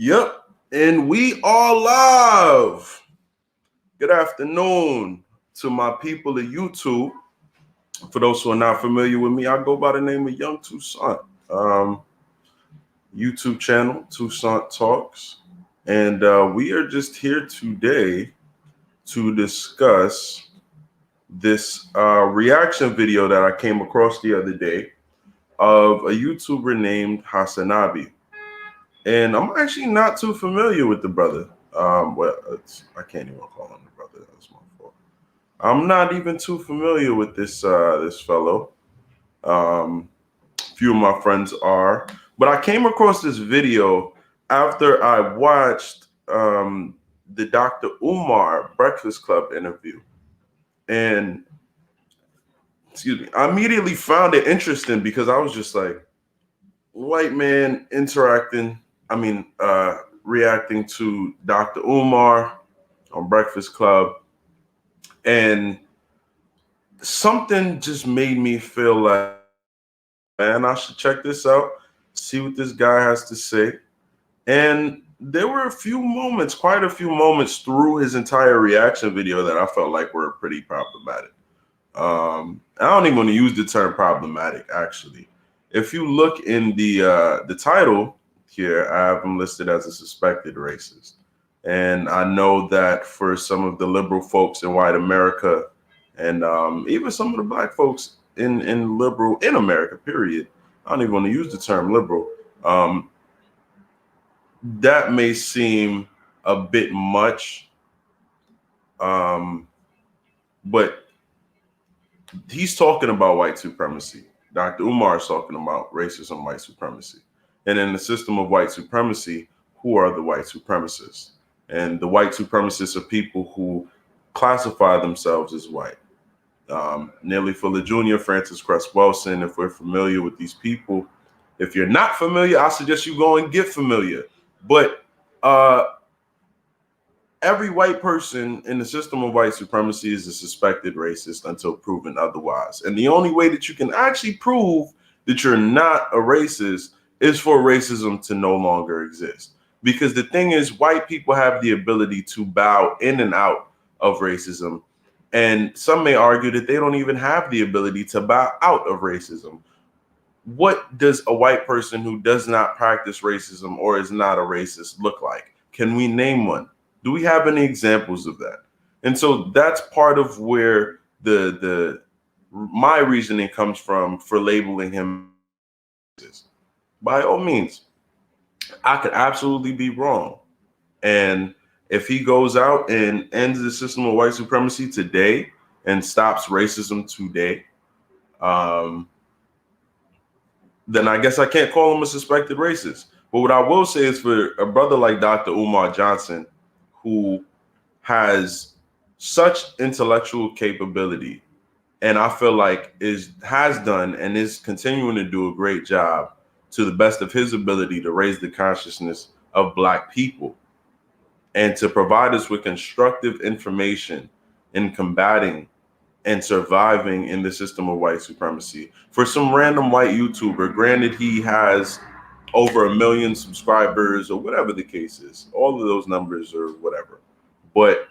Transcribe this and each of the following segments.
Yep, and we are live. Good afternoon to my people of YouTube. For those who are not familiar with me, I go by the name of Young Toussaint. YouTube channel, Toussaint Talks. And we are just here today to discuss this reaction video that I came across the other day of a YouTuber named Hasanabi. And I'm actually not too familiar with the brother. I can't even call him the brother. That's my fault. I'm not even too familiar with this fellow. Few of my friends are, but I came across this video after I watched the Dr. Umar Breakfast Club interview, and excuse me, I immediately found it interesting because I was just like, white man reacting to Dr. Umar on Breakfast Club, and something just made me feel like, man, I should check this out, see what this guy has to say. And there were quite a few moments through his entire reaction video that I felt like were pretty problematic. I don't even want to use the term problematic, actually. If you look in the title here, I have him listed as a suspected racist. And I know that for some of the liberal folks in white America, and even some of the black folks in America, period, I don't even want to use the term liberal. That may seem a bit much, but he's talking about white supremacy. Dr. Umar is talking about racism, white supremacy. And in the system of white supremacy, who are the white supremacists? And the white supremacists are people who classify themselves as white. Nearly Fuller Jr., Francis Cress Welsing, if we're familiar with these people. If you're not familiar, I suggest you go and get familiar. But every white person in the system of white supremacy is a suspected racist until proven otherwise. And the only way that you can actually prove that you're not a racist is for racism to no longer exist. Because the thing is, white people have the ability to bow in and out of racism. And some may argue that they don't even have the ability to bow out of racism. What does a white person who does not practice racism or is not a racist look like? Can we name one? Do we have any examples of that? And so that's part of where my reasoning comes from for labeling him racist. By all means, I could absolutely be wrong. And if he goes out and ends the system of white supremacy today and stops racism today, then I guess I can't call him a suspected racist. But what I will say is, for a brother like Dr. Umar Johnson, who has such intellectual capability, and I feel like has done and is continuing to do a great job to the best of his ability to raise the consciousness of Black people and to provide us with constructive information in combating and surviving in the system of white supremacy. For some random white YouTuber, granted he has over 1 million subscribers or whatever the case is, all of those numbers or whatever. But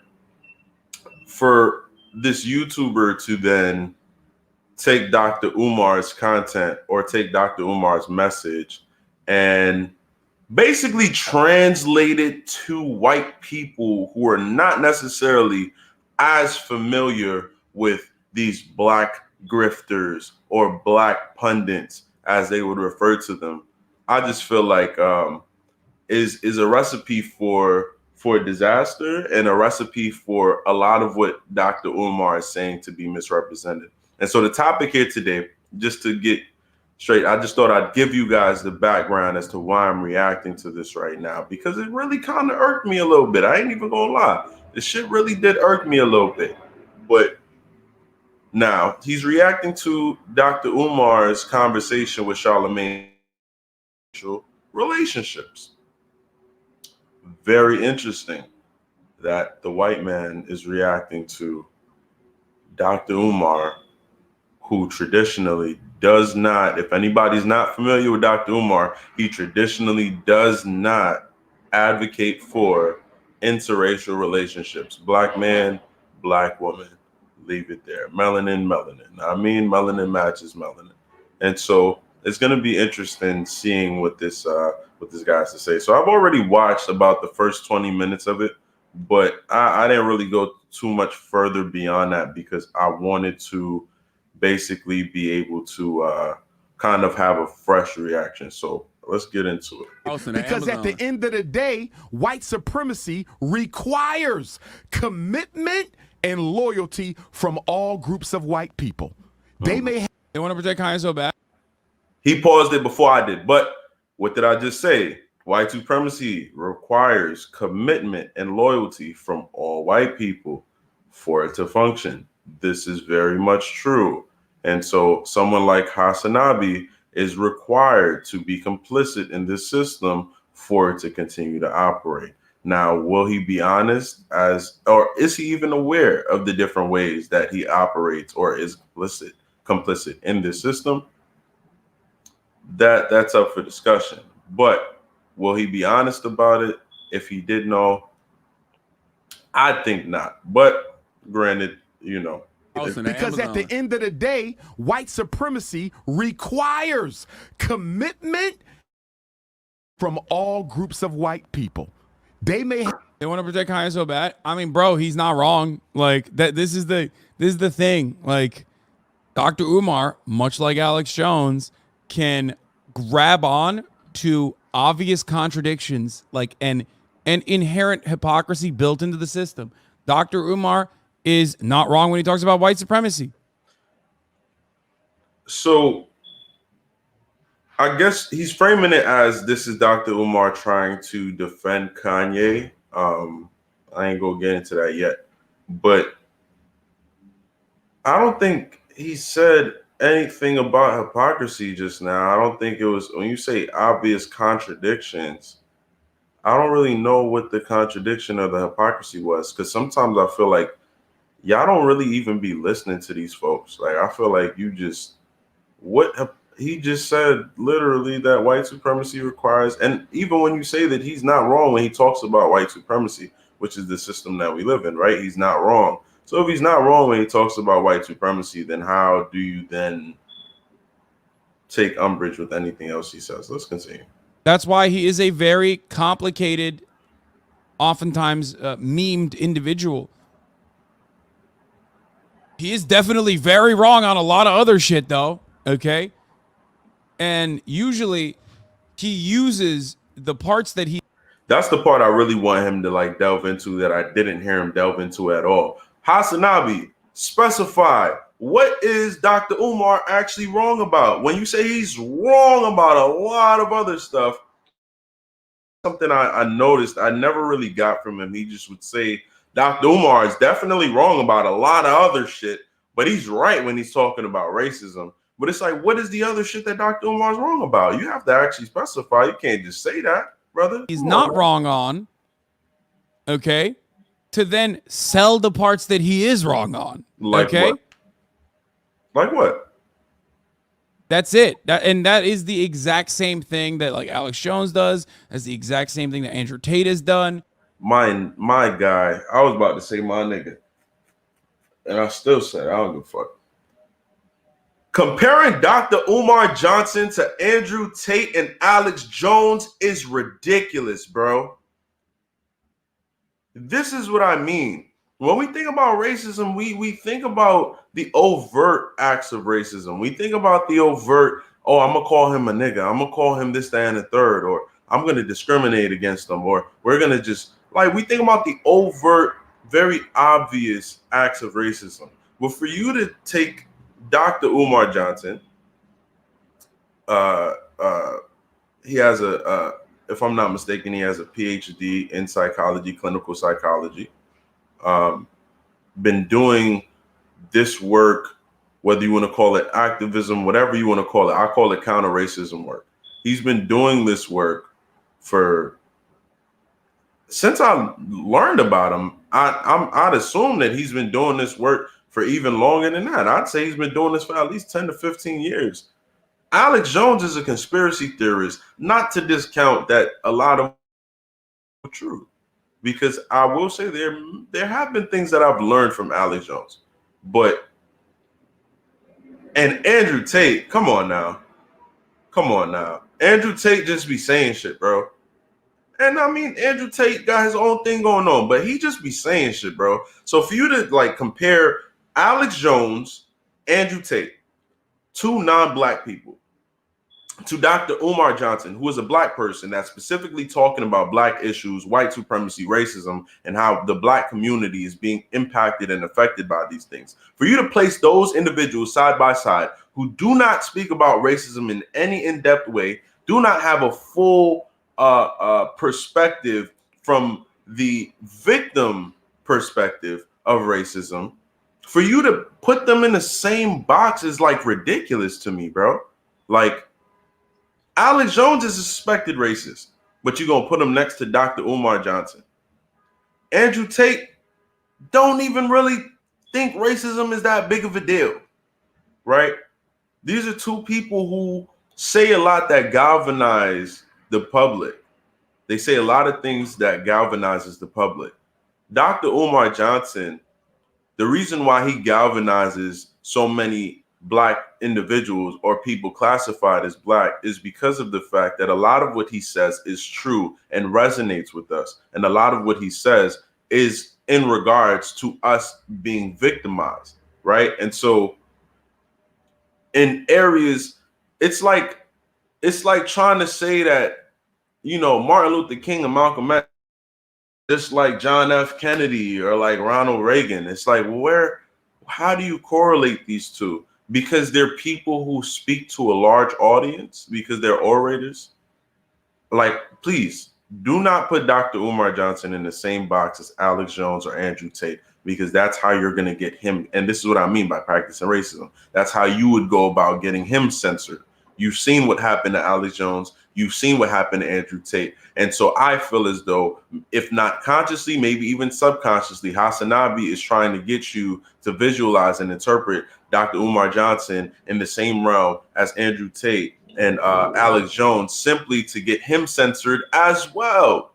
for this YouTuber to then take Dr. Umar's content or take Dr. Umar's message and basically translate it to white people who are not necessarily as familiar with these Black grifters or Black pundits, as they would refer to them, I just feel like is a recipe for disaster and a recipe for a lot of what Dr. Umar is saying to be misrepresented. And so the topic here today, just to get straight, I just thought I'd give you guys the background as to why I'm reacting to this right now, because it really kind of irked me a little bit. I ain't even gonna lie. This shit really did irk me a little bit. But now he's reacting to Dr. Umar's conversation with Charlamagne relationships. Very interesting that the white man is reacting to Dr. Umar, who traditionally does not, if anybody's not familiar with Dr. Umar, he traditionally does not advocate for interracial relationships. Black man, black woman, leave it there. Melanin, melanin. I mean, melanin matches melanin. And so it's going to be interesting seeing what this guy has to say. So I've already watched about the first 20 minutes of it, but I didn't really go too much further beyond that because I wanted to basically be able to kind of have a fresh reaction. So let's get into it. Because at the end of the day, white supremacy requires commitment and loyalty from all groups of white people. They want to protect Kanye so bad. He paused it before I did, but what did I just say? White supremacy requires commitment and loyalty from all white people for it to function. This is very much true. And so someone like Hasanabi is required to be complicit in this system for it to continue to operate. Now, will he be honest or is he even aware of the different ways that he operates or is complicit in this system? That's up for discussion. But will he be honest about it? If he did know, I think not. But granted, because at the end of the day, white supremacy requires commitment from all groups of white people. They want to protect Kanye so bad. I mean, bro, he's not wrong. Like that. This is the thing. Like Dr. Umar, much like Alex Jones, can grab on to obvious contradictions, like an inherent hypocrisy built into the system. Dr. Umar is not wrong when he talks about white supremacy. So I guess he's framing it as this is Dr. Umar trying to defend Kanye. I ain't gonna get into that yet, but I don't think he said anything about hypocrisy just now. I don't think it was, when you say obvious contradictions, I don't really know what the contradiction or the hypocrisy was, because sometimes I feel like y'all don't really even be listening to these folks. Like, I feel like he just said literally that white supremacy requires, and even when you say that he's not wrong when he talks about white supremacy, which is the system that we live in, right? He's not wrong. So if he's not wrong when he talks about white supremacy, then how do you then take umbrage with anything else he says? Let's continue. That's why he is a very complicated, oftentimes memed individual. He is definitely very wrong on a lot of other shit, though. Okay. And usually he uses the parts that that's the part I really want him to like delve into that I didn't hear him delve into at all. Hasanabi, specify, what is Dr. Umar actually wrong about? When you say he's wrong about a lot of other stuff, something I noticed I never really got from him. He just would say Dr. Umar is definitely wrong about a lot of other shit, but he's right when he's talking about racism. But it's like, what is the other shit that Dr. Umar is wrong about? You have to actually specify. You can't just say that, brother. He's not wrong on, okay, to then sell the parts that he is wrong on. Like okay? What? Like what? That's it. That is the exact same thing that like Alex Jones does. That's the exact same thing that Andrew Tate has done. My guy, I was about to say my nigga, and I still say I don't give a fuck. Comparing Dr. Umar Johnson to Andrew Tate and Alex Jones is ridiculous, bro. This is what I mean. When we think about racism, we think about the overt acts of racism. We think about the overt, oh, I'm going to call him a nigga. I'm going to call him this, that, and the third, or I'm going to discriminate against them, or we're going to just, like, we think about the overt, very obvious acts of racism. But for you to take Dr. Umar Johnson, he has if I'm not mistaken, he has a PhD in psychology, clinical psychology. Been doing this work, whether you want to call it activism, whatever you want to call it. I call it counter-racism work. He's been doing this work since I learned about him. I'd assume that he's been doing this work for even longer than that. I'd say he's been doing this for at least 10 to 15 years. Alex Jones is a conspiracy theorist, not to discount that a lot of truth. Because I will say there have been things that I've learned from Alex Jones. And Andrew Tate, come on now. Come on now. Andrew Tate just be saying shit, bro. And I mean, Andrew Tate got his own thing going on, but he just be saying shit, bro. So for you to like compare Alex Jones, Andrew Tate, two non-black people, to Dr. Umar Johnson, who is a black person that's specifically talking about black issues, white supremacy, racism, and how the black community is being impacted and affected by these things. For you to place those individuals side by side who do not speak about racism in any in-depth way, do not have a full perspective from the victim perspective of racism, for you to put them in the same box is like ridiculous to me, bro. Like, Alex Jones is a suspected racist, but you're going to put him next to Dr. Umar Johnson. Andrew Tate don't even really think racism is that big of a deal, right? These are two people who say a lot that galvanize the public. They say a lot of things that galvanizes the public. Dr. Umar Johnson, the reason why he galvanizes so many black individuals or people classified as black is because of the fact that a lot of what he says is true and resonates with us. And a lot of what he says is in regards to us being victimized, right? And so in areas, it's like trying to say that, you know, Martin Luther King and Malcolm X, just like John F. Kennedy or like Ronald Reagan. It's like, how do you correlate these two? Because they're people who speak to a large audience, because they're orators. Like, please do not put Dr. Umar Johnson in the same box as Alex Jones or Andrew Tate, because that's how you're going to get him. And this is what I mean by practicing racism. That's how you would go about getting him censored. You've seen what happened to Alex Jones. You've seen what happened to Andrew Tate. And so I feel as though, if not consciously, maybe even subconsciously, Hasanabi is trying to get you to visualize and interpret Dr. Umar Johnson in the same realm as Andrew Tate and Alex Jones, simply to get him censored as well.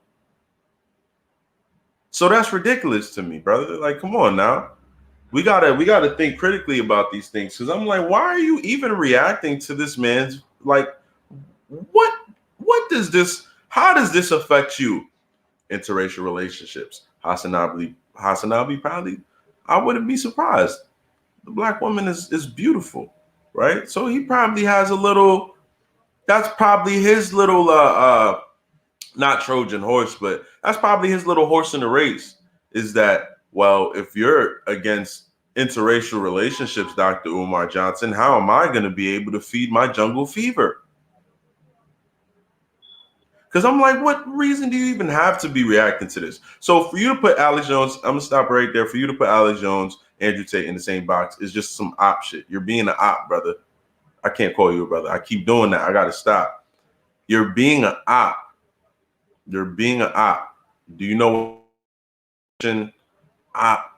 So that's ridiculous to me, brother. Like, come on now. We gotta think critically about these things, because I'm like, why are you even reacting to this man's, like, what does this, how does this affect you? Interracial relationships. Hasanabi probably, I wouldn't be surprised. The black woman is beautiful, right? So he probably has a little, that's probably his little not Trojan horse, but that's probably his little horse in the race, is that, well, if you're against interracial relationships, Dr. Umar Johnson, how am I going to be able to feed my jungle fever? Because I'm like, what reason do you even have to be reacting to this? So for you to put Alex Jones, I'm going to stop right there. For you to put Alex Jones, Andrew Tate in the same box is just some op shit. You're being an op, brother. I can't call you a brother. I keep doing that. I got to stop. You're being an op. You're being an op. Do you know what op?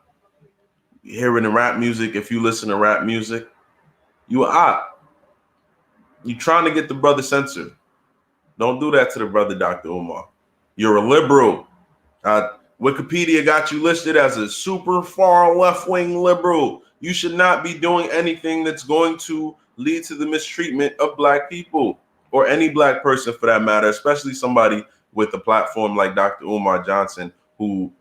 Hearing the rap music, if you listen to rap music, you an op. You trying to get the brother censored. Don't do that to the brother, Dr. Umar. You're a liberal. Wikipedia got you listed as a super far left-wing liberal. You should not be doing anything that's going to lead to the mistreatment of black people, or any black person for that matter, especially somebody with a platform like Dr. Umar Johnson, who,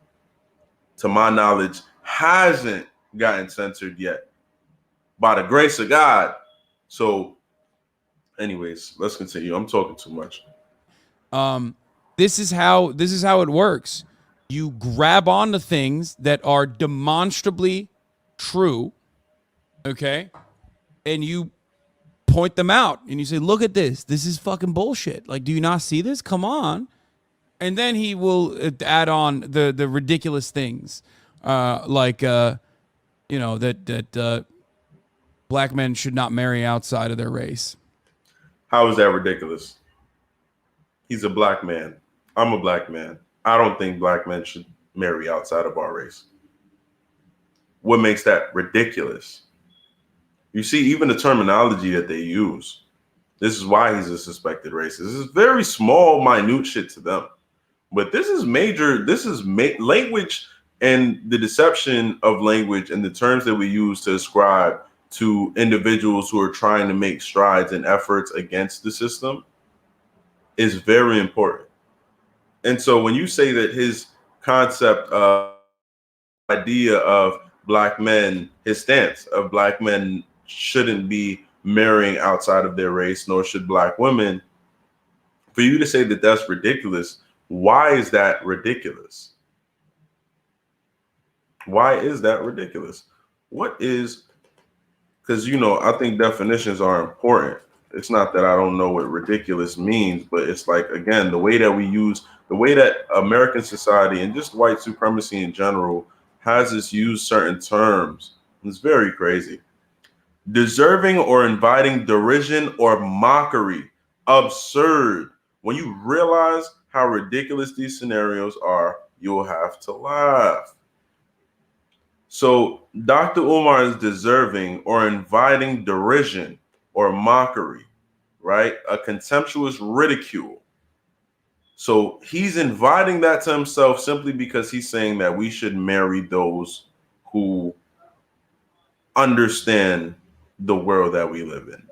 to my knowledge, hasn't gotten censored yet, by the grace of God. So anyways, let's continue. I'm talking too much. This is how it works. You grab onto things that are demonstrably true, okay? And you point them out and you say, look at this. This is fucking bullshit. Like, do you not see this? Come on. And then he will add on the ridiculous things, you know, that black men should not marry outside of their race. How is that ridiculous? He's a black man. I'm a black man. I don't think black men should marry outside of our race. What makes that ridiculous? You see, even the terminology that they use, this is why he's a suspected racist. This is very small, minute shit to them. But this is major. This is language and the deception of language and the terms that we use to ascribe to individuals who are trying to make strides and efforts against the system is very important. And so when you say that his concept of idea of black men, his stance of black men shouldn't be marrying outside of their race, nor should black women, for you to say that that's ridiculous, why is that ridiculous? Why is that ridiculous? What is, because, you know, I think definitions are important. It's not that I don't know what ridiculous means, but it's like, again, the way that we use, the way that American society and just white supremacy in general has us use certain terms. It's very crazy. Deserving or inviting derision or mockery. Absurd. When you realize how ridiculous these scenarios are, you'll have to laugh. So Dr. Umar is deserving or inviting derision or mockery, right? A contemptuous ridicule. So he's inviting that to himself simply because he's saying that we should marry those who understand the world that we live in.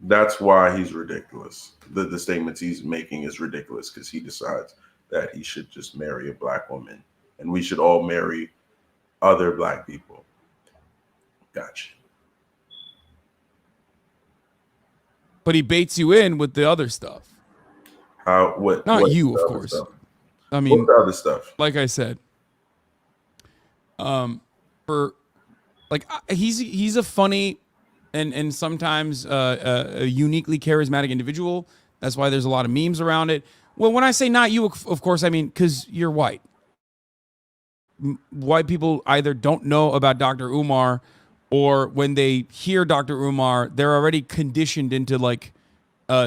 That's why he's ridiculous. The statements he's making is ridiculous because he decides that he should just marry a black woman and we should all marry other black people. Gotcha. But he baits you in with the other stuff. How? What? Not what you, of course. Stuff? I mean, what's the other stuff? Like I said, for like he's a funny and sometimes a uniquely charismatic individual. That's why there's a lot of memes around it. Well, when I say not you, of course, I mean because you're white. White people either don't know about Dr. Umar, or when they hear Dr. Umar, they're already conditioned into like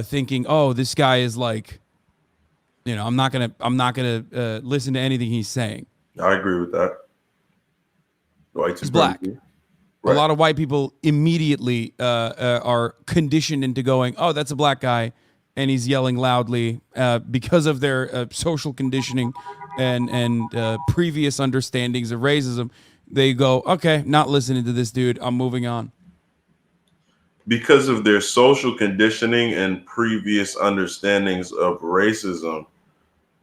thinking, oh, this guy is like, you know, I'm not gonna listen to anything he's saying. I agree with that. He's black. Right. A lot of white people immediately are conditioned into going, oh, that's a black guy, and he's yelling loudly because of their social conditioning and previous understandings of racism. They go, okay, not listening to this dude. I'm moving on. Because of their social conditioning and previous understandings of racism,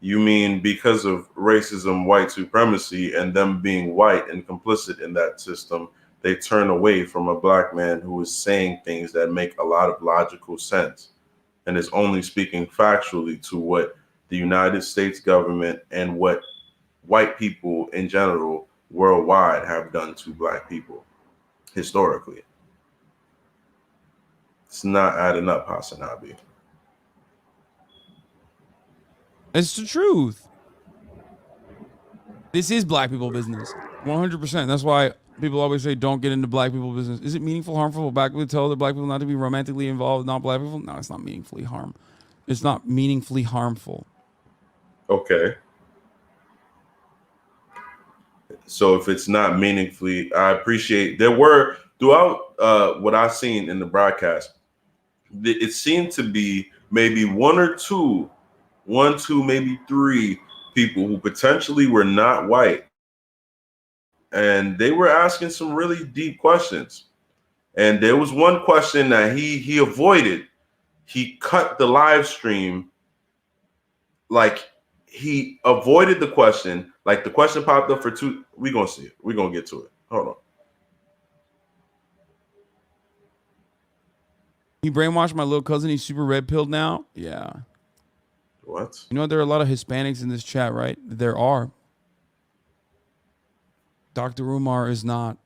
you mean because of racism, white supremacy, and them being white and complicit in that system, they turn away from a black man who is saying things that make a lot of logical sense and is only speaking factually to what the United States government and what white people in general worldwide have done to black people historically. It's not adding up, Hasanabi. It's the truth. This is black people business, 100%. That's why people always say, don't get into black people business. Is it meaningful, harmful for black people to tell other black people not to be romantically involved with non-black people? No, it's not meaningfully It's not meaningfully harmful. Okay. So if it's not meaningfully, I appreciate, there were, throughout what I've seen in the broadcast, it seemed to be maybe one, two, maybe three people who potentially were not white. And they were asking some really deep questions. And there was one question that he avoided. He cut the live stream. Like he avoided the question. Like the question popped up for two. We're going to see it. We're going to get to it. Hold on. He brainwashed my little cousin. He's super red pilled now. Yeah. What? You know, there are a lot of Hispanics in this chat, right? There are. Dr. Umar is not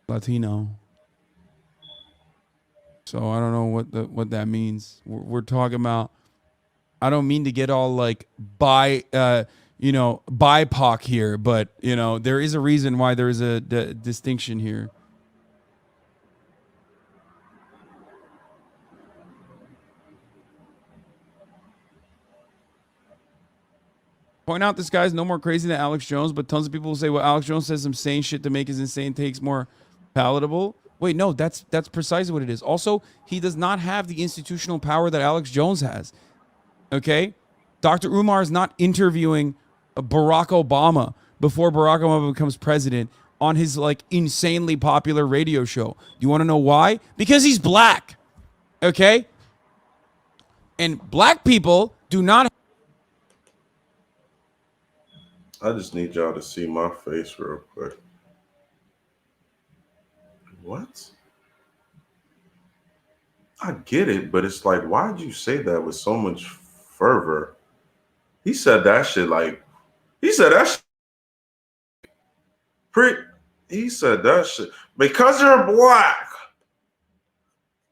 Latino. So I don't know what that means. We're talking about, I don't mean to get all like BIPOC here, but you know, there is a reason why there is a distinction here. Point out this guy's no more crazy than Alex Jones, but tons of people will say, well, Alex Jones says some sane shit to make his insane takes more palatable. Wait, no, that's precisely what it is. Also, he does not have the institutional power that Alex Jones has. Okay? Dr. Umar is not interviewing Barack Obama before Barack Obama becomes president on his like insanely popular radio show. You want to know why? Because he's black. Okay? And black people do not. I just need y'all to see my face real quick. What? I get it, but it's like, why'd you say that with so much fervor? He said that shit like, he said that shit. He said that shit because you're black.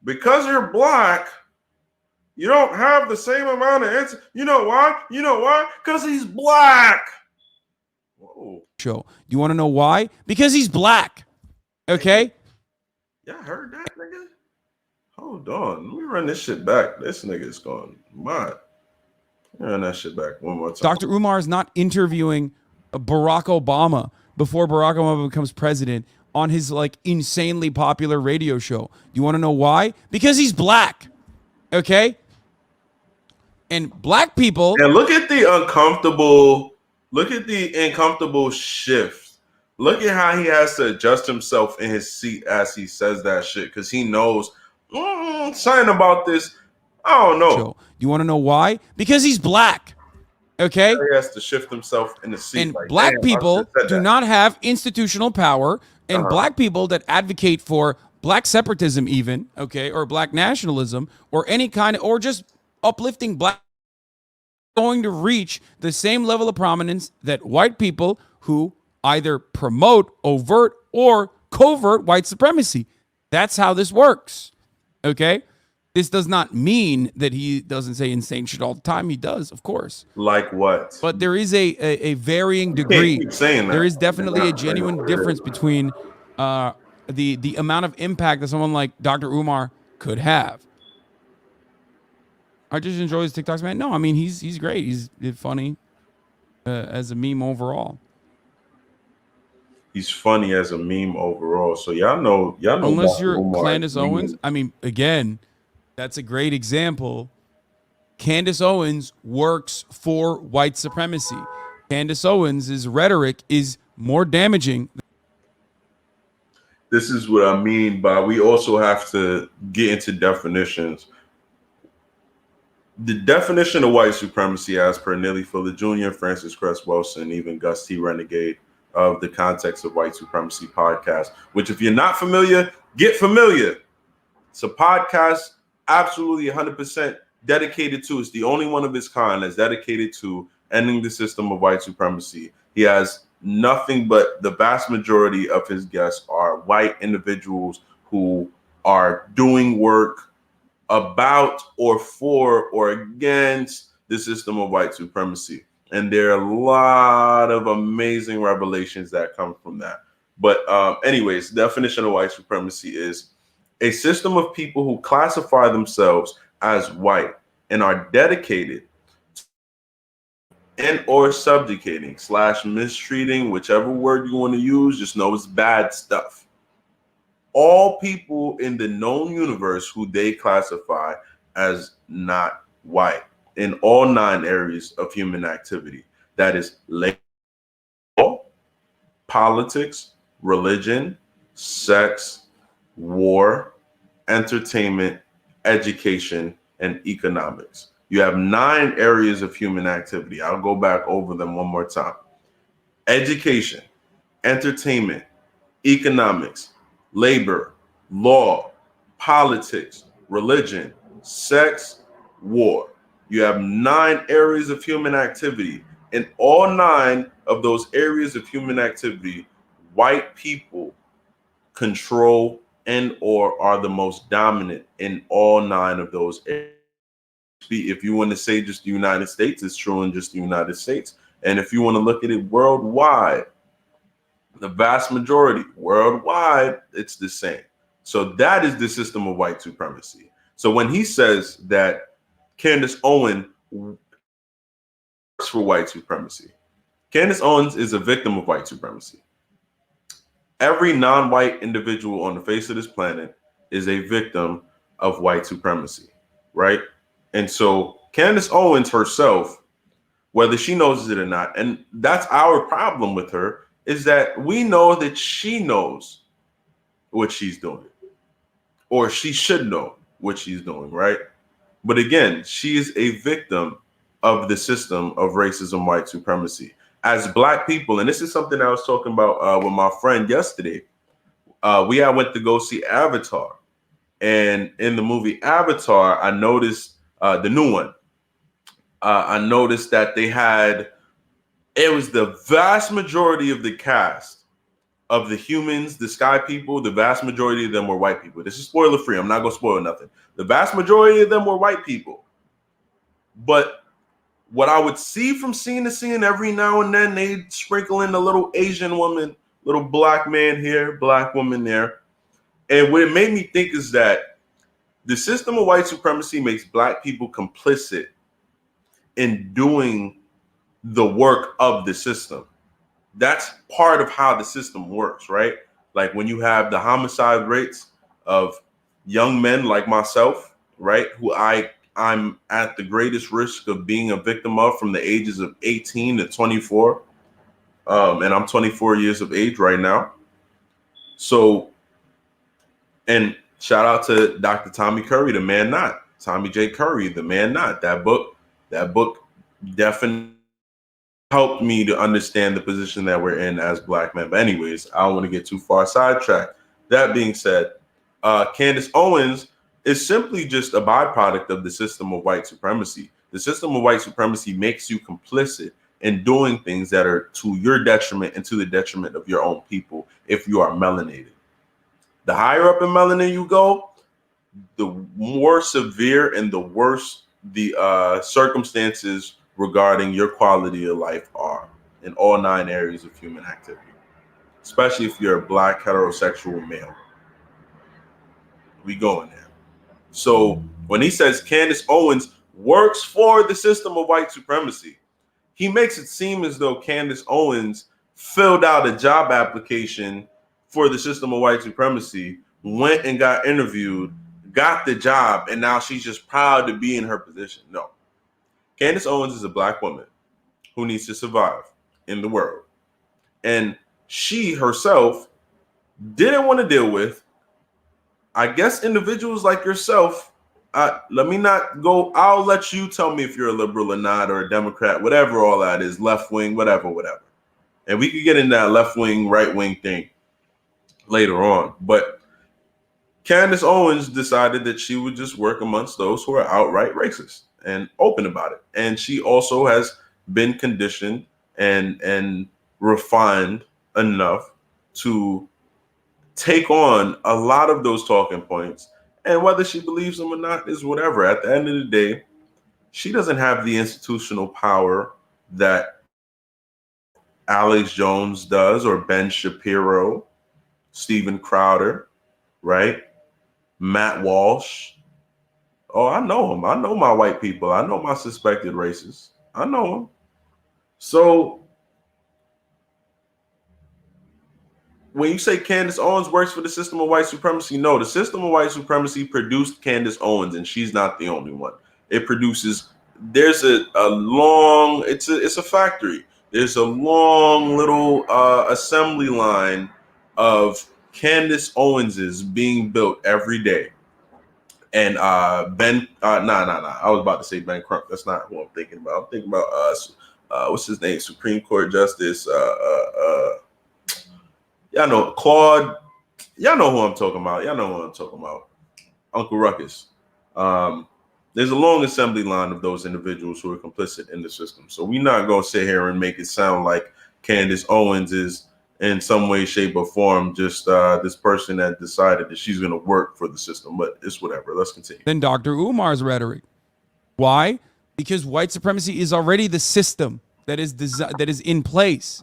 Because you're black, you don't have the same amount of answer. You know why? You know why? Because he's black. Whoa. Show. You want to know why? Because he's black. Okay? Y'all heard that, nigga? Hold on. Let me run this shit back. This nigga's going mad. Run that shit back one more time. Dr. Umar is not interviewing Barack Obama before Barack Obama becomes president on his like insanely popular radio show. You want to know why? Because he's black. Okay? And black people. And look at the uncomfortable shift. Look at how he has to adjust himself in his seat as he says that shit because he knows something about this. I don't know. Show. You want to know why? Because he's black. Okay? He has to shift himself in the seat. And like, black people do not have institutional power. And black people that advocate for black separatism even, okay, or black nationalism or any kind of, or just uplifting black, going to reach the same level of prominence that white people who either promote overt or covert white supremacy. That's how this works, okay? This does not mean that he doesn't say insane shit all the time. He does, of course. Like what? But there is a varying degree. Keep saying that. There is definitely a genuine difference between the amount of impact that someone like Dr. Umar could have. I just enjoy his TikToks, man. No, I mean he's great. He's funny as a meme overall. He's funny as a meme overall. So y'all know. Unless you're Candace Owens. I mean, again, that's a great example. Candace Owens works for white supremacy. Candace Owens' rhetoric is more damaging. This is what I mean by we also have to get into definitions. The definition of white supremacy, as per Neely Fuller Jr., Francis Cress Wilson, even Gus T. Renegade of the Context of White Supremacy podcast, which if you're not familiar, get familiar. It's a podcast absolutely 100% dedicated to, it's the only one of its kind that's dedicated to ending the system of white supremacy. He has nothing but the vast majority of his guests are white individuals who are doing work about or for or against the system of white supremacy. And there are a lot of amazing revelations that come from that. But anyways, the definition of white supremacy is a system of people who classify themselves as white and are dedicated and or subjugating / mistreating, whichever word you want to use, just know it's bad stuff. All people in the known universe who they classify as not white in all 9 areas of human activity. That is law, politics, religion, sex, war, entertainment, education, and economics. You have 9 areas of human activity. I'll go back over them one more time. Education, entertainment, economics, labor, law, politics, religion, sex, war. You have 9 areas of human activity. In all 9 of those areas of human activity, white people control and or are the most dominant in all 9 of those areas. If you want to say just the United States, it's true in just the United States. And if you want to look at it worldwide, the vast majority worldwide, it's the same. So that is the system of white supremacy. So when he says that Candace Owens works for white supremacy, Candace Owens is a victim of white supremacy. every non-white individual on the face of this planet is a victim of white supremacy, right? And so Candace Owens herself, whether she knows it or not, and that's our problem with her, is that we know that she knows what she's doing, or she should know what she's doing, right? But again, she is a victim of the system of racism, white supremacy. As Black people, and this is something I was talking about with my friend yesterday, we went to go see Avatar. And in the movie Avatar, I noticed the new one. I noticed that it was the vast majority of the cast of the humans, the sky people, the vast majority of them were white people. This is spoiler free. I'm not going to spoil nothing. The vast majority of them were white people. But what I would see from scene to scene every now and then, they'd sprinkle in a little Asian woman, little Black man here, Black woman there. And what it made me think is that the system of white supremacy makes Black people complicit in doing the work of the system. That's part of how the system works, right? Like when you have the homicide rates of young men like myself, right, who I'm at the greatest risk of being a victim of from the ages of 18 to 24. And I'm 24 years of age right now. So, and shout out to Dr. Tommy Curry, the man not. Tommy J. Curry, the man not. That book definitely helped me to understand the position that we're in as Black men. But anyways, I don't want to get too far sidetracked. That being said, Candace Owens is simply just a byproduct of the system of white supremacy. The system of white supremacy makes you complicit in doing things that are to your detriment and to the detriment of your own people if you are melanated. The higher up in melanin you go, the more severe and the worse the circumstances regarding your quality of life are in all 9 areas of human activity, especially if you're a Black heterosexual male. We going there. So when he says Candace Owens works for the system of white supremacy, he makes it seem as though Candace Owens filled out a job application for the system of white supremacy, went and got interviewed, got the job, and now she's just proud to be in her position. No. Candace Owens is a Black woman who needs to survive in the world. And she herself didn't want to deal with, I guess, individuals like yourself. Let me not go. I'll let you tell me if you're a liberal or not, or a Democrat, whatever all that is, left wing, whatever. And we could get into that left wing, right wing thing later on. But Candace Owens decided that she would just work amongst those who are outright racist and open about it. And she also has been conditioned and refined enough to take on a lot of those talking points. And whether she believes them or not is whatever. At the end of the day, she doesn't have the institutional power that Alex Jones does, or Ben Shapiro, Steven Crowder, right? Matt Walsh. Oh, I know him. I know my white people. I know my suspected racists. I know them. So when you say Candace Owens works for the system of white supremacy, no, the system of white supremacy produced Candace Owens, and she's not the only one. It produces, there's a long, it's a factory. There's a long little assembly line of Candace Owenses being built every day. And Ben, I was about to say Ben Crump. That's not who I'm thinking about. I'm thinking about what's his name? Supreme Court Justice. Y'all know Claude. Y'all know who I'm talking about. Uncle Ruckus. There's a long assembly line of those individuals who are complicit in the system. So we're not gonna sit here and make it sound like Candace Owens is in some way, shape, or form just this person that decided that she's gonna work for the system. But it's whatever. Let's continue. Then Dr. Umar's rhetoric. Why? Because white supremacy is already the system that is in place.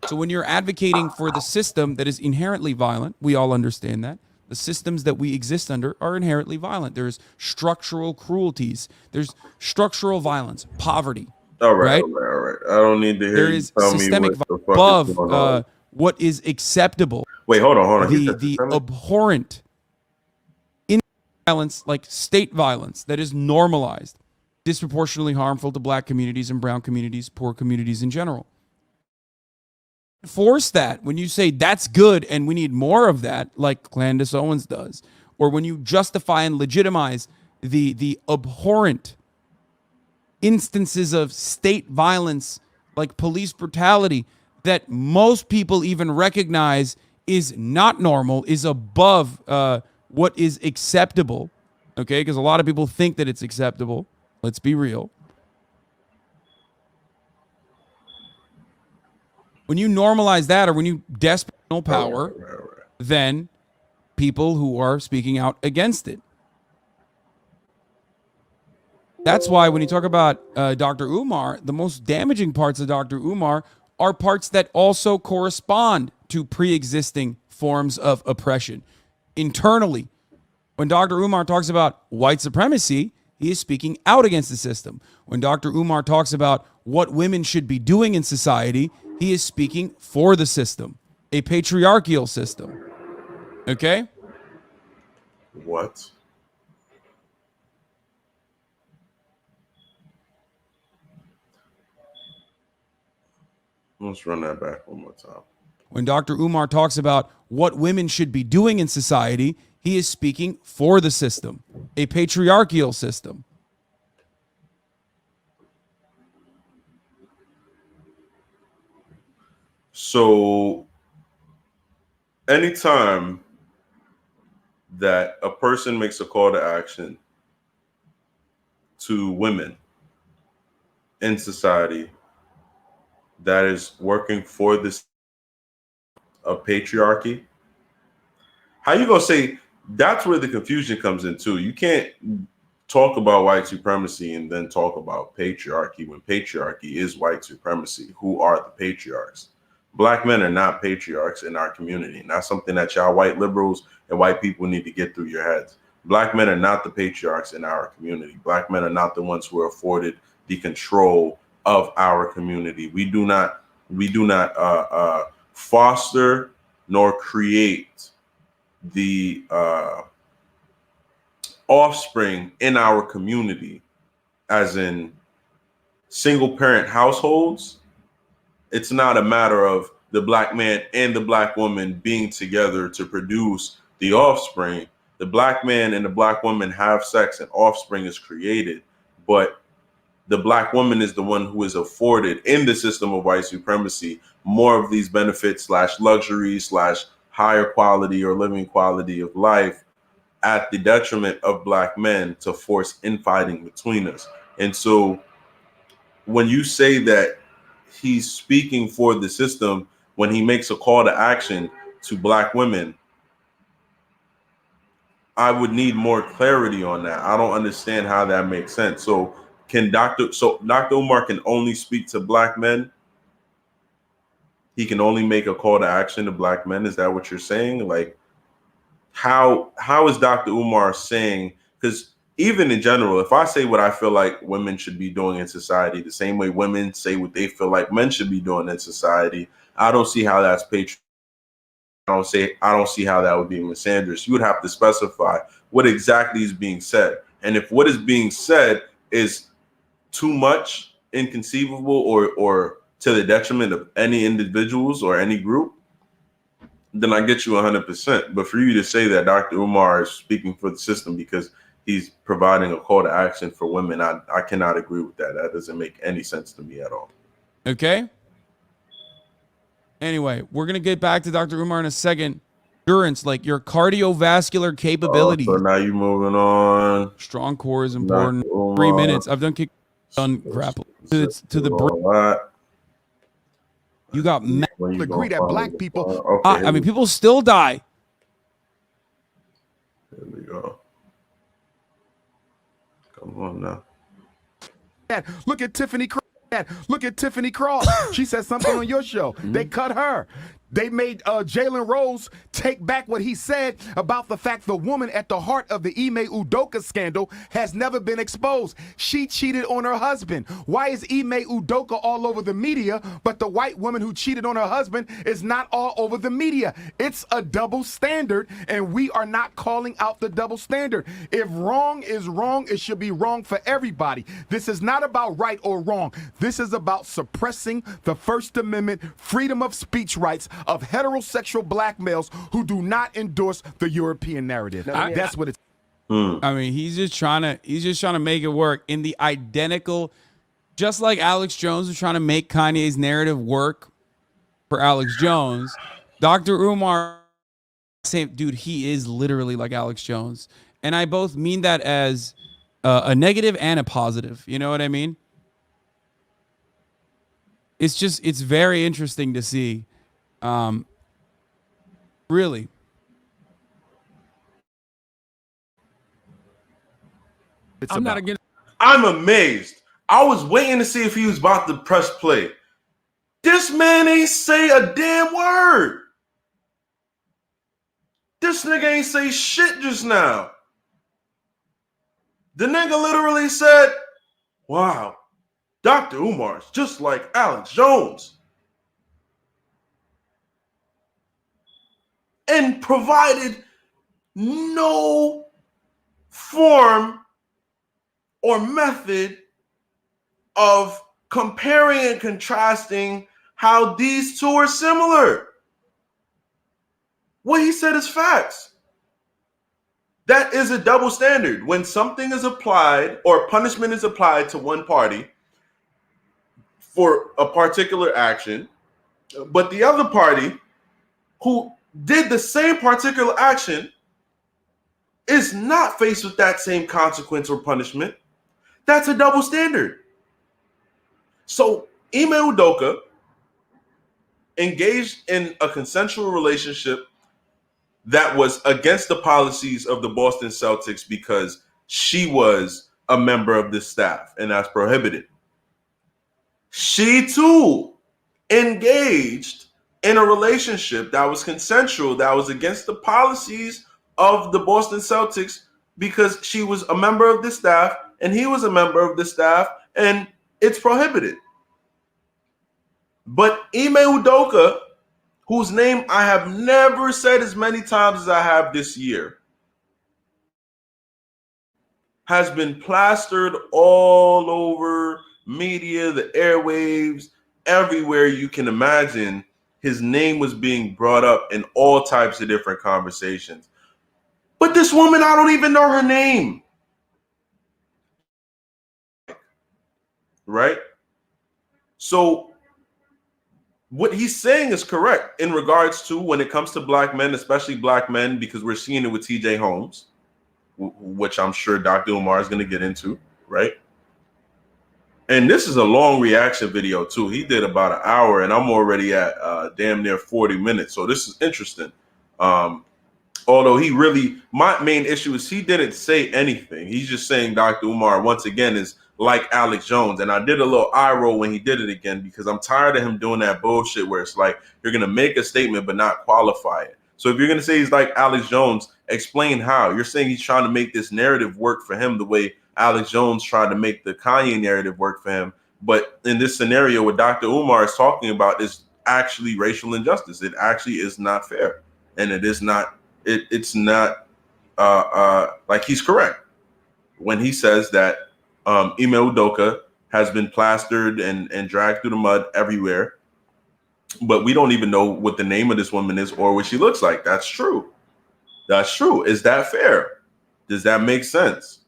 So when you're advocating for the system that is inherently violent, we all understand that. The systems that we exist under are inherently violent. There's structural cruelties. There's structural violence, poverty. All right. I don't need to hear there you is tell systemic me what the fuck above is going on. what is acceptable. Wait, hold on. The abhorrent violence, like state violence, that is normalized, disproportionately harmful to black communities and brown communities, poor communities in general. Force that when you say that's good and we need more of that, like Candace Owens does, or when you justify and legitimize the abhorrent instances of state violence, like police brutality, that most people even recognize is not normal, is above what is acceptable, okay? Because a lot of people think that it's acceptable. Let's be real. When you normalize that, or when you desperate power, then people who are speaking out against it. That's why when you talk about Dr. Umar, the most damaging parts of Dr. Umar are parts that also correspond to pre-existing forms of oppression. Internally, when Dr. Umar talks about white supremacy, he is speaking out against the system. When Dr. Umar talks about what women should be doing in society, he is speaking for the system, a patriarchal system. Okay? What? Let's run that back one more time. When Dr. Umar talks about what women should be doing in society, he is speaking for the system, a patriarchal system. So anytime that a person makes a call to action to women in society that is working for this of patriarchy, how you gonna say that's where the confusion comes in too? You can't talk about white supremacy and then talk about patriarchy when patriarchy is white supremacy. Who are the patriarchs? Black men are not patriarchs in our community, and that's something that y'all white liberals and white people need to get through your heads. Black men are not the patriarchs in our community. Black men are not the ones who are afforded the control of our community. We do not foster nor create the offspring in our community, as in single parent households. It's not a matter of the black man and the black woman being together to produce the offspring. The black man and the black woman have sex and offspring is created, but the black woman is the one who is afforded in the system of white supremacy more of these benefits / luxuries / higher quality or living quality of life at the detriment of black men to force infighting between us. And so when you say that he's speaking for the system, when he makes a call to action to black women, I would need more clarity on that. I don't understand how that makes sense. So Dr. Umar can only speak to black men? He can only make a call to action to black men? Is that what you're saying? Like, how is Dr. Umar saying, because even in general, if I say what I feel like women should be doing in society, the same way women say what they feel like men should be doing in society, I don't see how that's patriarchal. I don't see how that would be misandrous. You would have to specify what exactly is being said. And if what is being said is too much, inconceivable, or to the detriment of any individuals or any group, then I get you 100%. But for you to say that Dr. Umar is speaking for the system because he's providing a call to action for women, I cannot agree with that. That doesn't make any sense to me at all. Okay. Anyway, we're going to get back to Dr. Umar in a second. Endurance, like your cardiovascular capabilities. So now you're moving on. Strong core is important. 3 minutes. I've done kick, done grapple to the brain. You got agree that black people. Okay, I mean, people still die. Here we go. Come on now. Look at Tiffany Cross. Look at Tiffany Cross. She said something on your show. They cut her. They made Jalen Rose take back what he said about the fact the woman at the heart of the Ime Udoka scandal has never been exposed. She cheated on her husband. Why is Ime Udoka all over the media, but the white woman who cheated on her husband is not all over the media? It's a double standard, and we are not calling out the double standard. If wrong is wrong, it should be wrong for everybody. This is not about right or wrong. This is about suppressing the First Amendment freedom of speech rights of heterosexual black males who do not endorse the European narrative. That's what it's. I mean, he's just trying to make it work in the identical, just like Alex Jones was trying to make Kanye's narrative work for Alex Jones. Dr. Umar, same dude, he is literally like Alex Jones, and I both mean that as a negative and a positive. You know what I mean? It's very interesting to see. Really. I'm not against. I'm amazed. I was waiting to see if he was about to press play. This man ain't say a damn word. This nigga ain't say shit just now. The nigga literally said, wow, Dr. Umar's just like Alex Jones. And provided no form or method of comparing and contrasting how these two are similar. What he said is facts. That is a double standard. When something is applied or punishment is applied to one party for a particular action, but the other party who did the same particular action is not faced with that same consequence or punishment, that's a double standard. So Ime Udoka engaged in a consensual relationship that was against the policies of the Boston Celtics because she was a member of the staff, and that's prohibited. She too engaged in a relationship that was consensual, that was against the policies of the Boston Celtics because she was a member of the staff and he was a member of the staff, and it's prohibited. But Ime Udoka, whose name I have never said as many times as I have this year, has been plastered all over media, the airwaves, everywhere you can imagine. His name was being brought up in all types of different conversations. But this woman, I don't even know her name. Right? So what he's saying is correct in regards to when it comes to black men, especially black men, because we're seeing it with TJ Holmes, which I'm sure Dr. Umar is going to get into, right? And this is a long reaction video too. He did about an hour, and I'm already at damn near 40 minutes. So this is interesting. Although my main issue is he didn't say anything. He's just saying Dr. Umar, once again, is like Alex Jones. And I did a little eye roll when he did it again because I'm tired of him doing that bullshit where it's like you're going to make a statement but not qualify it. So if you're going to say he's like Alex Jones, explain how. You're saying he's trying to make this narrative work for him the way Alex Jones tried to make the Kanye narrative work for him. But in this scenario, what Dr. Umar is talking about is actually racial injustice. It actually is not fair. And it is not, it's not like he's correct when he says that Ime Udoka has been plastered and dragged through the mud everywhere. But we don't even know what the name of this woman is or what she looks like. That's true. That's true. Is that fair? Does that make sense?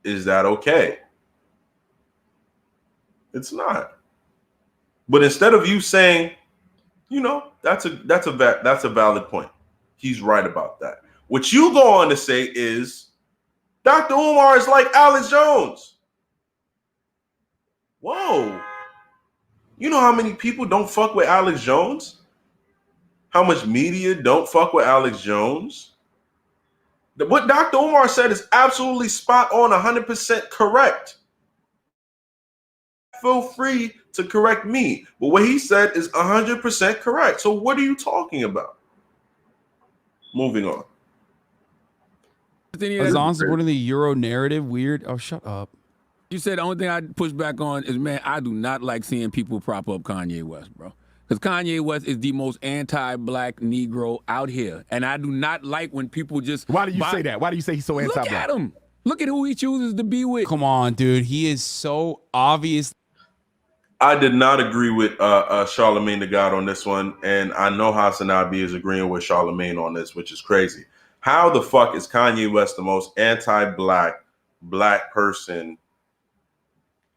Is that okay? It's not. But instead of you saying, you know, that's a valid point. He's right about that. What you go on to say is Dr. Umar is like Alex Jones. Whoa. You know how many people don't fuck with Alex Jones? How much media don't fuck with Alex Jones? What Dr. Umar said is absolutely spot on, 100% correct. feel free to correct me. But what he said is 100% correct. So what are you talking about? Moving on. Azan supporting the Euro narrative. Weird. Oh, shut up. You said the only thing I push back on is, man, I do not like seeing people prop up Kanye West, bro. Because Kanye West is the most anti-black Negro out here. And I do not like when people just... Why do you say that? Why do you say he's so anti-black? Look at him. Look at who he chooses to be with. Come on, dude. He is so obvious. I did not agree with Charlamagne the God on this one. And I know Hasanabi is agreeing with Charlamagne on this, which is crazy. How the fuck is Kanye West the most anti-black black person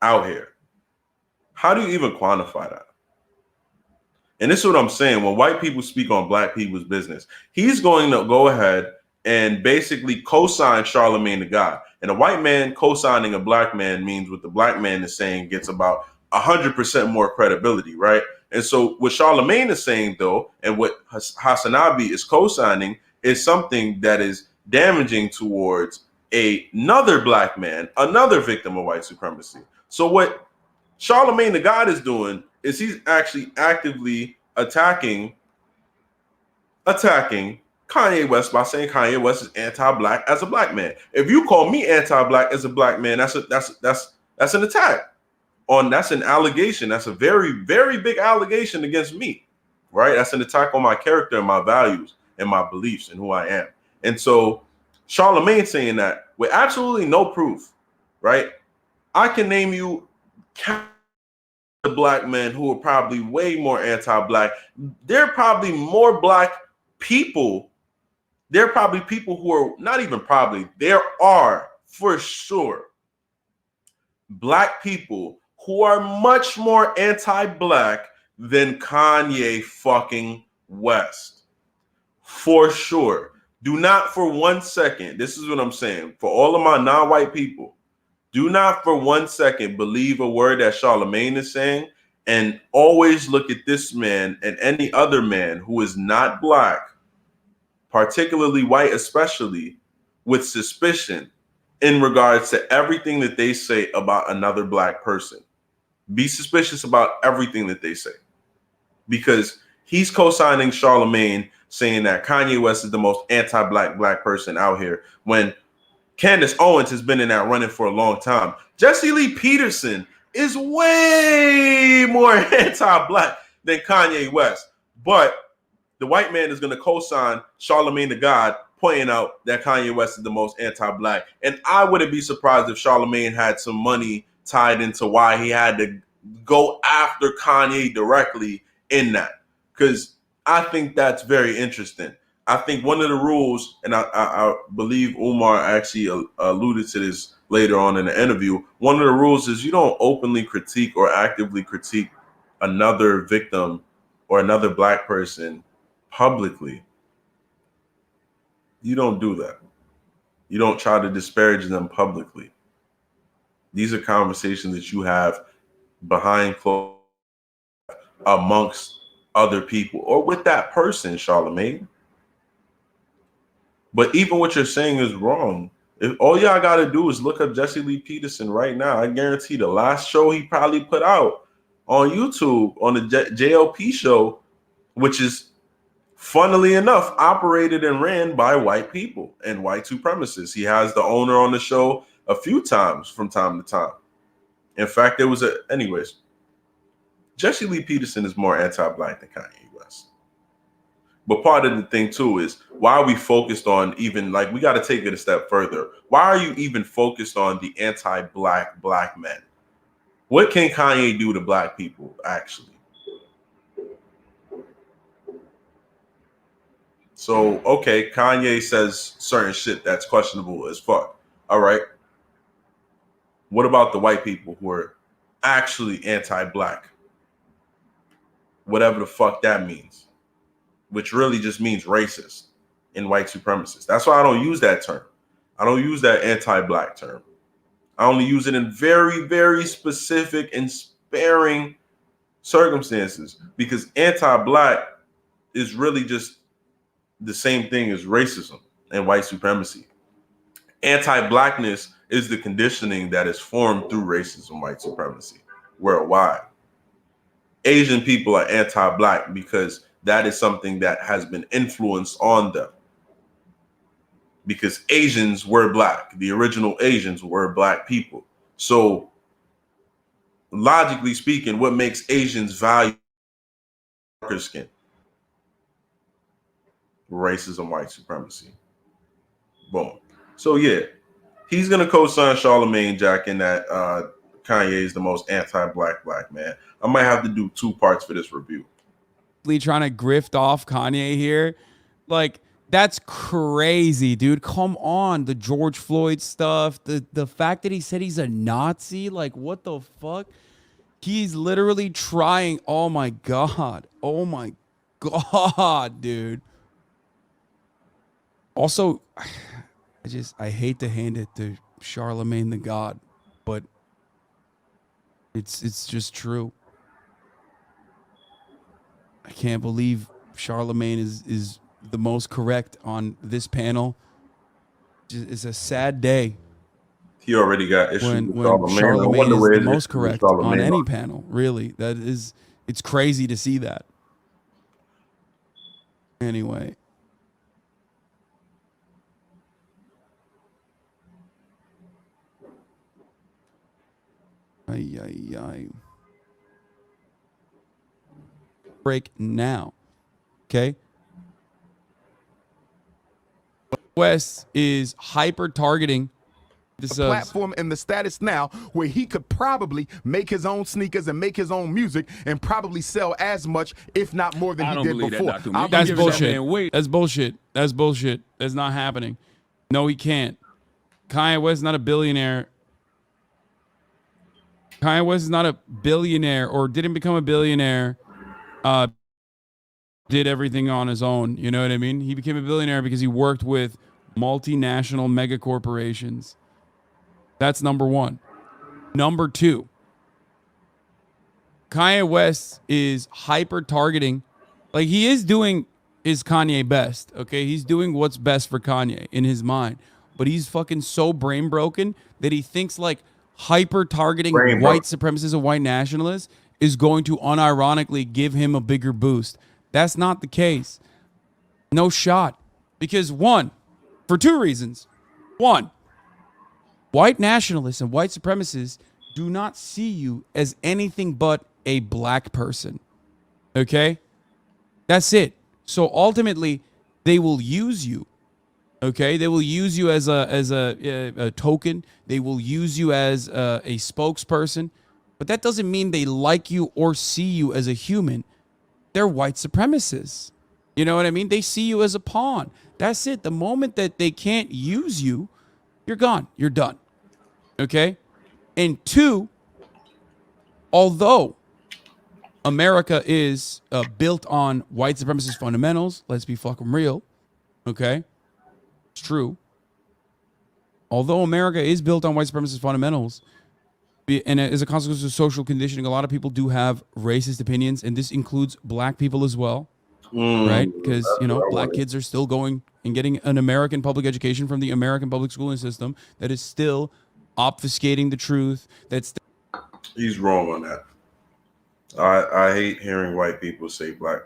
out here? How do you even quantify that? And this is what I'm saying. When white people speak on black people's business, he's going to go ahead and basically co-sign Charlamagne the God. And a white man co-signing a black man means what the black man is saying gets about 100% more credibility, right? And so what Charlamagne is saying, though, and what Hasanabi is co-signing is something that is damaging towards another black man, another victim of white supremacy. So what Charlamagne the God is doing is he's actually actively attacking Kanye West by saying Kanye West is anti-black as a black man. If you call me anti-black as a black man, that's an attack. That's an allegation. That's a very, very big allegation against me, right? That's an attack on my character and my values and my beliefs and who I am. And so Charlamagne saying that with absolutely no proof, right? I can name you black men who are probably way more anti-black. There are probably more black people. There are probably people who are not even probably. There are for sure black people who are much more anti-black than Kanye fucking West. For sure. Do not for 1 second, this is what I'm saying, for all of my non-white people, do not for 1 second believe a word that Charlamagne is saying, and always look at this man and any other man who is not black, particularly white especially, with suspicion in regards to everything that they say about another black person. Be suspicious about everything that they say, because he's co-signing Charlamagne saying that Kanye West is the most anti-black black person out here when Candace Owens has been in that running for a long time. Jesse Lee Peterson is way more anti-black than Kanye West. But the white man is going to co-sign Charlamagne the God, pointing out that Kanye West is the most anti-black. And I wouldn't be surprised if Charlamagne had some money tied into why he had to go after Kanye directly in that. Because I think that's very interesting. I think one of the rules, and I believe Umar actually alluded to this later on in the interview, one of the rules is you don't openly critique or actively critique another victim or another black person publicly. You don't do that. You don't try to disparage them publicly. These are conversations that you have behind closed amongst other people or with that person, Charlamagne. But even what you're saying is wrong. If all y'all got to do is look up Jesse Lee Peterson right now, I guarantee the last show he probably put out on YouTube on the JLP show, which is funnily enough operated and ran by white people and white supremacists. He has the owner on the show a few times from time to time. In fact, there was anyways, Jesse Lee Peterson is more anti-black than Kanye West. But part of the thing too is why are we focused on even like we got to take it a step further. Why are you even focused on the anti-black black men? What can Kanye do to black people actually? So, okay, Kanye says certain shit that's questionable as fuck. All right. What about the white people who are actually anti-black? Whatever the fuck that means, which really just means racist and white supremacist. That's why I don't use that term. I don't use that anti-black term. I only use it in very, very specific and sparing circumstances because anti-black is really just the same thing as racism and white supremacy. Anti-blackness is the conditioning that is formed through racism, white supremacy. worldwide. Asian people are anti-black because that is something that has been influenced on them. Because Asians were black. The original Asians were black people. So logically speaking, what makes Asians value darker skin? Racism, white supremacy. Boom. So yeah, he's gonna co-sign Charlemagne Jack in that Kanye is the most anti-black black man. I might have to do 2 parts for this review. Trying to grift off Kanye here, like that's crazy, dude. Come on, the George Floyd stuff, the fact that he said he's a Nazi, like what the fuck? He's literally trying. Oh my god, dude. Also, I hate to hand it to Charlemagne the God, but it's just true. I can't believe Charlemagne is the most correct on this panel. It's a sad day. He already got issues when Charlemagne is the most correct on any panel. Really, it's crazy to see that. Anyway. Break now. Okay. West is hyper targeting this platform and the status now where he could probably make his own sneakers and make his own music and probably sell as much, if not more, than he did before. That's bullshit. That's bullshit. That's bullshit. That's not happening. No, he can't. Kanye West is not a billionaire. Kanye West is not a billionaire or didn't become a billionaire. Did everything on his own. You know what I mean? He became a billionaire because he worked with multinational mega corporations. That's number one. Number two, Kanye West is hyper targeting. Like he is doing his Kanye best. Okay. He's doing what's best for Kanye in his mind, but he's fucking so brain broken that he thinks like hyper targeting white supremacists and white nationalists is going to unironically give him a bigger boost. That's not the case. No shot. Because for 2 reasons. One, white nationalists and white supremacists do not see you as anything but a black person. Okay? That's it. So ultimately, they will use you. Okay? They will use you as a token. They will use you as a spokesperson. But that doesn't mean they like you or see you as a human. They're white supremacists. You know what I mean? They see you as a pawn. That's it. The moment that they can't use you, you're gone. You're done. Okay? And 2, although America is built on white supremacist fundamentals, let's be fucking real. Okay? It's true. Although America is built on white supremacist fundamentals, and as a consequence of social conditioning, a lot of people do have racist opinions, and this includes black people as well, right? Because, black kids are still going and getting an American public education from the American public schooling system that is still obfuscating the truth. He's wrong on that. I hate hearing white people say black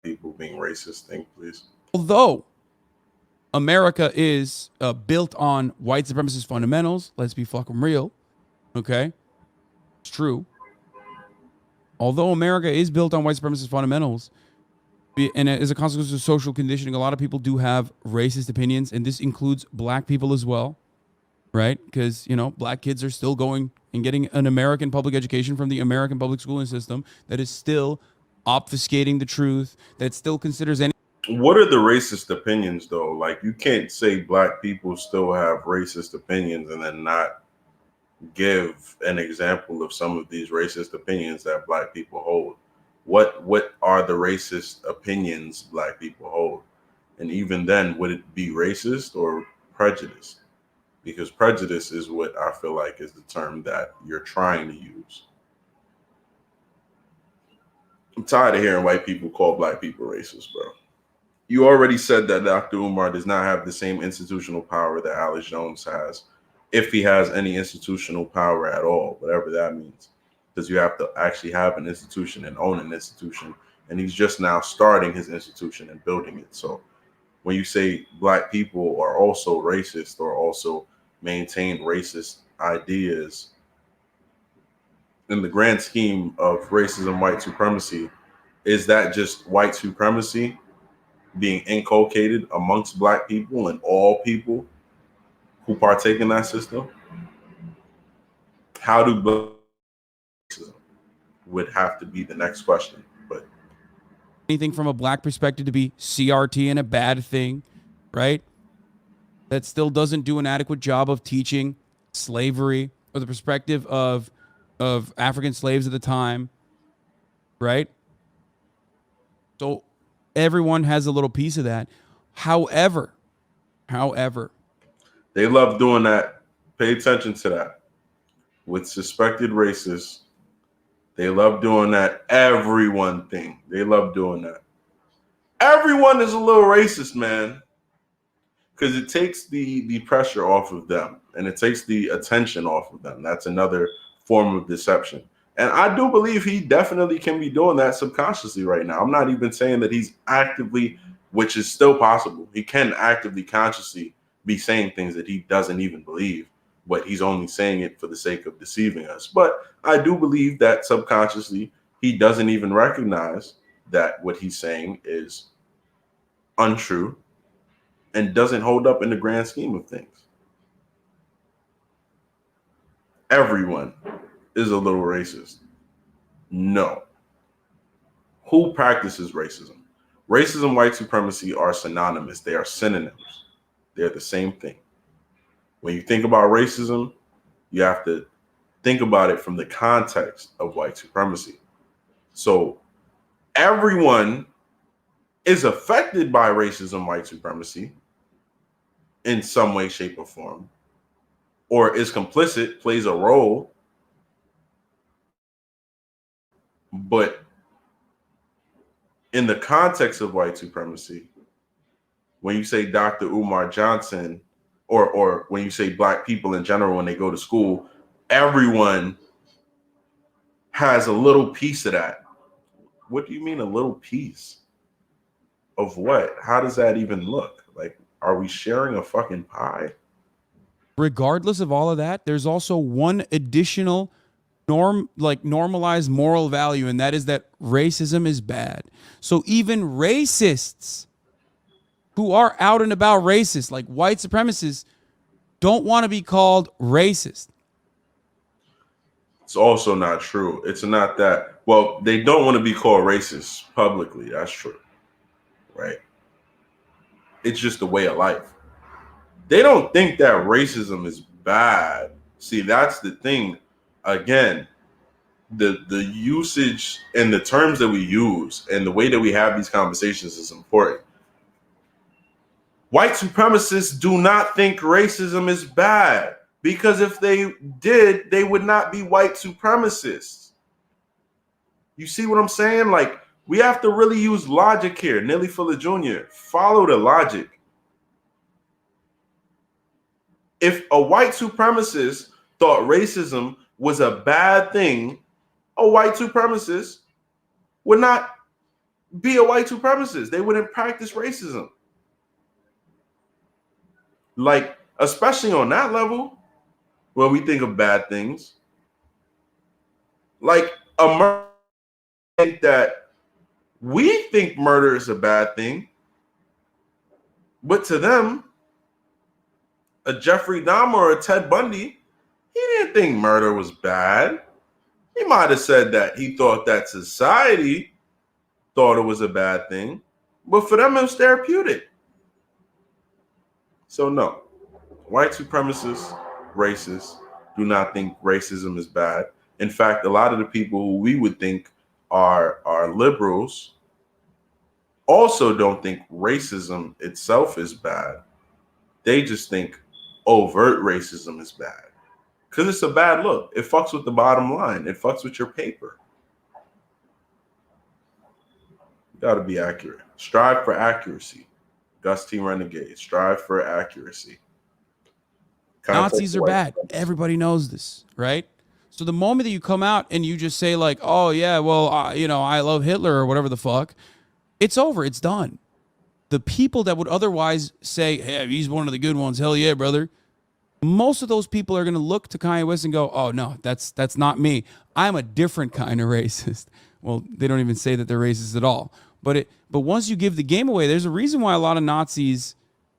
people being racist. Think, please. Although America is built on white supremacist fundamentals. Let's be fucking real. Okay? It's true. Although America is built on white supremacist fundamentals, and as a consequence of social conditioning, a lot of people do have racist opinions, and this includes black people as well, right? Because, black kids are still going and getting an American public education from the American public schooling system that is still obfuscating the truth, that still considers any... What are the racist opinions, though? Like, you can't say black people still have racist opinions and then not give an example of some of these racist opinions that black people hold. What are the racist opinions black people hold? And even then, would it be racist or prejudice? Because prejudice is what I feel like is the term that you're trying to use. I'm tired of hearing white people call black people racist, bro. You already said that Dr. Umar does not have the same institutional power that Alex Jones has. if he has any institutional power at all, whatever that means, because you have to actually have an institution and own an institution, and he's just now starting his institution and building it. So when you say black people are also racist or also maintain racist ideas, in the grand scheme of racism, white supremacy, is that just white supremacy being inculcated amongst black people and all people who partake in that system? How do black racism would have to be the next question. But anything from a black perspective to be CRT and a bad thing, right? That still doesn't do an adequate job of teaching slavery or the perspective of African slaves at the time, right? So everyone has a little piece of that. However, they love doing that. Pay attention to that. With suspected racists, they love doing that everyone thing. They love doing that. Everyone is a little racist, man, because it takes the pressure off of them and it takes the attention off of them. That's another form of deception. And I do believe he definitely can be doing that subconsciously right now. I'm not even saying that he's actively, which is still possible. He can actively, consciously be saying things that he doesn't even believe, but he's only saying it for the sake of deceiving us. But I do believe that subconsciously he doesn't even recognize that what he's saying is untrue and doesn't hold up in the grand scheme of things. Everyone is a little racist. No. Who practices racism? Racism, white supremacy are synonymous. They are synonyms. They're the same thing. When you think about racism, you have to think about it from the context of white supremacy. So everyone is affected by racism, white supremacy in some way, shape, or form, or is complicit, plays a role. But in the context of white supremacy, when you say Dr. Umar Johnson, or when you say black people in general, when they go to school, everyone has a little piece of that. What do you mean a little piece of what? How does that even look? Like, are we sharing a fucking pie? regardless of all of that, there's also one additional normalized moral value, and that is that racism is bad. So even racists who are out and about racist, like white supremacists, don't want to be called racist. It's also not true. It's not that. Well, they don't want to be called racist publicly. That's true, right? It's just a way of life. They don't think that racism is bad. See, that's the thing. Again, the usage and the terms that we use and the way that we have these conversations is important. White supremacists do not think racism is bad, because if they did, they would not be white supremacists. You see what I'm saying? Like, we have to really use logic here. Nelly Fuller Jr., follow the logic. If a white supremacist thought racism was a bad thing, a white supremacist would not be a white supremacist. They wouldn't practice racism. Like, especially on that level, when we think of bad things, like a murder, think that we think murder is a bad thing, but to them, a Jeffrey Dahmer or a Ted Bundy, he didn't think murder was bad. He might have said that he thought that society thought it was a bad thing, but for them it was therapeutic. So no, white supremacists, racists do not think racism is bad. In fact, a lot of the people who we would think are liberals also don't think racism itself is bad. They just think overt racism is bad because it's a bad look. It fucks with the bottom line. It fucks with your paper. You got to be accurate. Strive for accuracy. Gus T. Renegade. Strive for accuracy. Nazis are bad. Everybody knows this, right? So the moment that you come out and you just say like, oh yeah, well, I love Hitler or whatever the fuck, it's over. It's done. The people that would otherwise say, hey, he's one of the good ones. Hell yeah, brother. Most of those people are going to look to Kanye West and go, oh no, that's not me. I'm a different kind of racist. Well, they don't even say that they're racist at all. But once you give the game away, there's a reason why a lot of Nazis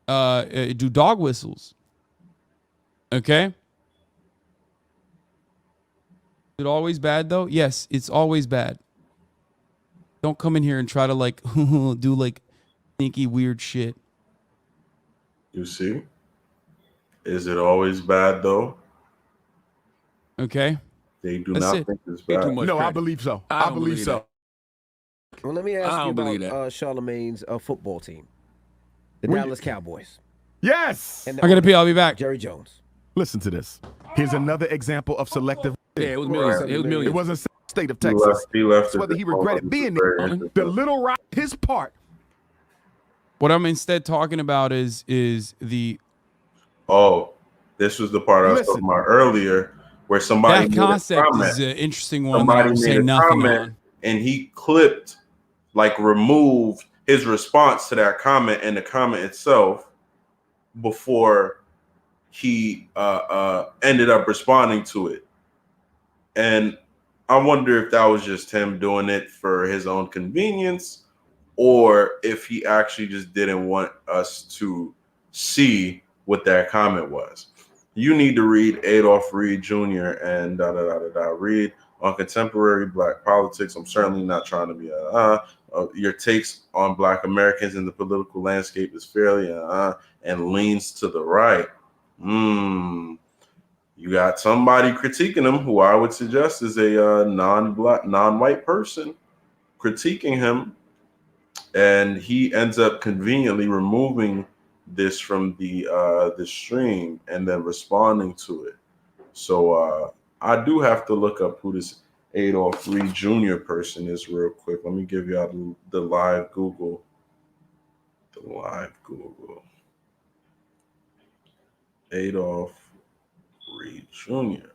do dog whistles. Okay? Is it always bad though? Yes, it's always bad. Don't come in here and try to like do like sneaky weird shit. You see? Is it always bad though? Okay. They do not think it's bad. No, I believe so. I believe so. Well, let me ask you about Charlemagne's football team, the Dallas Cowboys. Yes. I gotta pee. I'll be back. Jerry Jones. Listen to this. Here's another example of selective. Yeah, it was millions. It was millions. It wasn't state of Texas. He left whether he regretted being there. The little rock, his part. What I'm instead talking about is the. Oh, this was the part I was talking about earlier, where somebody that made concept a comment. is an interesting one. Somebody that made a nothing comment, on. and he clipped, like removed his response to that comment and the comment itself before he ended up responding to it. And I wonder if that was just him doing it for his own convenience, or if he actually just didn't want us to see what that comment was. You need to read Adolph Reed Jr. and read on contemporary Black politics. I'm certainly not trying to be your takes on Black Americans in the political landscape is fairly and leans to the right. You got somebody critiquing him who I would suggest is a non-Black, non-white person critiquing him, and he ends up conveniently removing this from the stream and then responding to it. So I do have to look up who this Adolph Reed Jr. person is real quick. Let me give you out the live Google. The live Google. Adolph Reed Jr.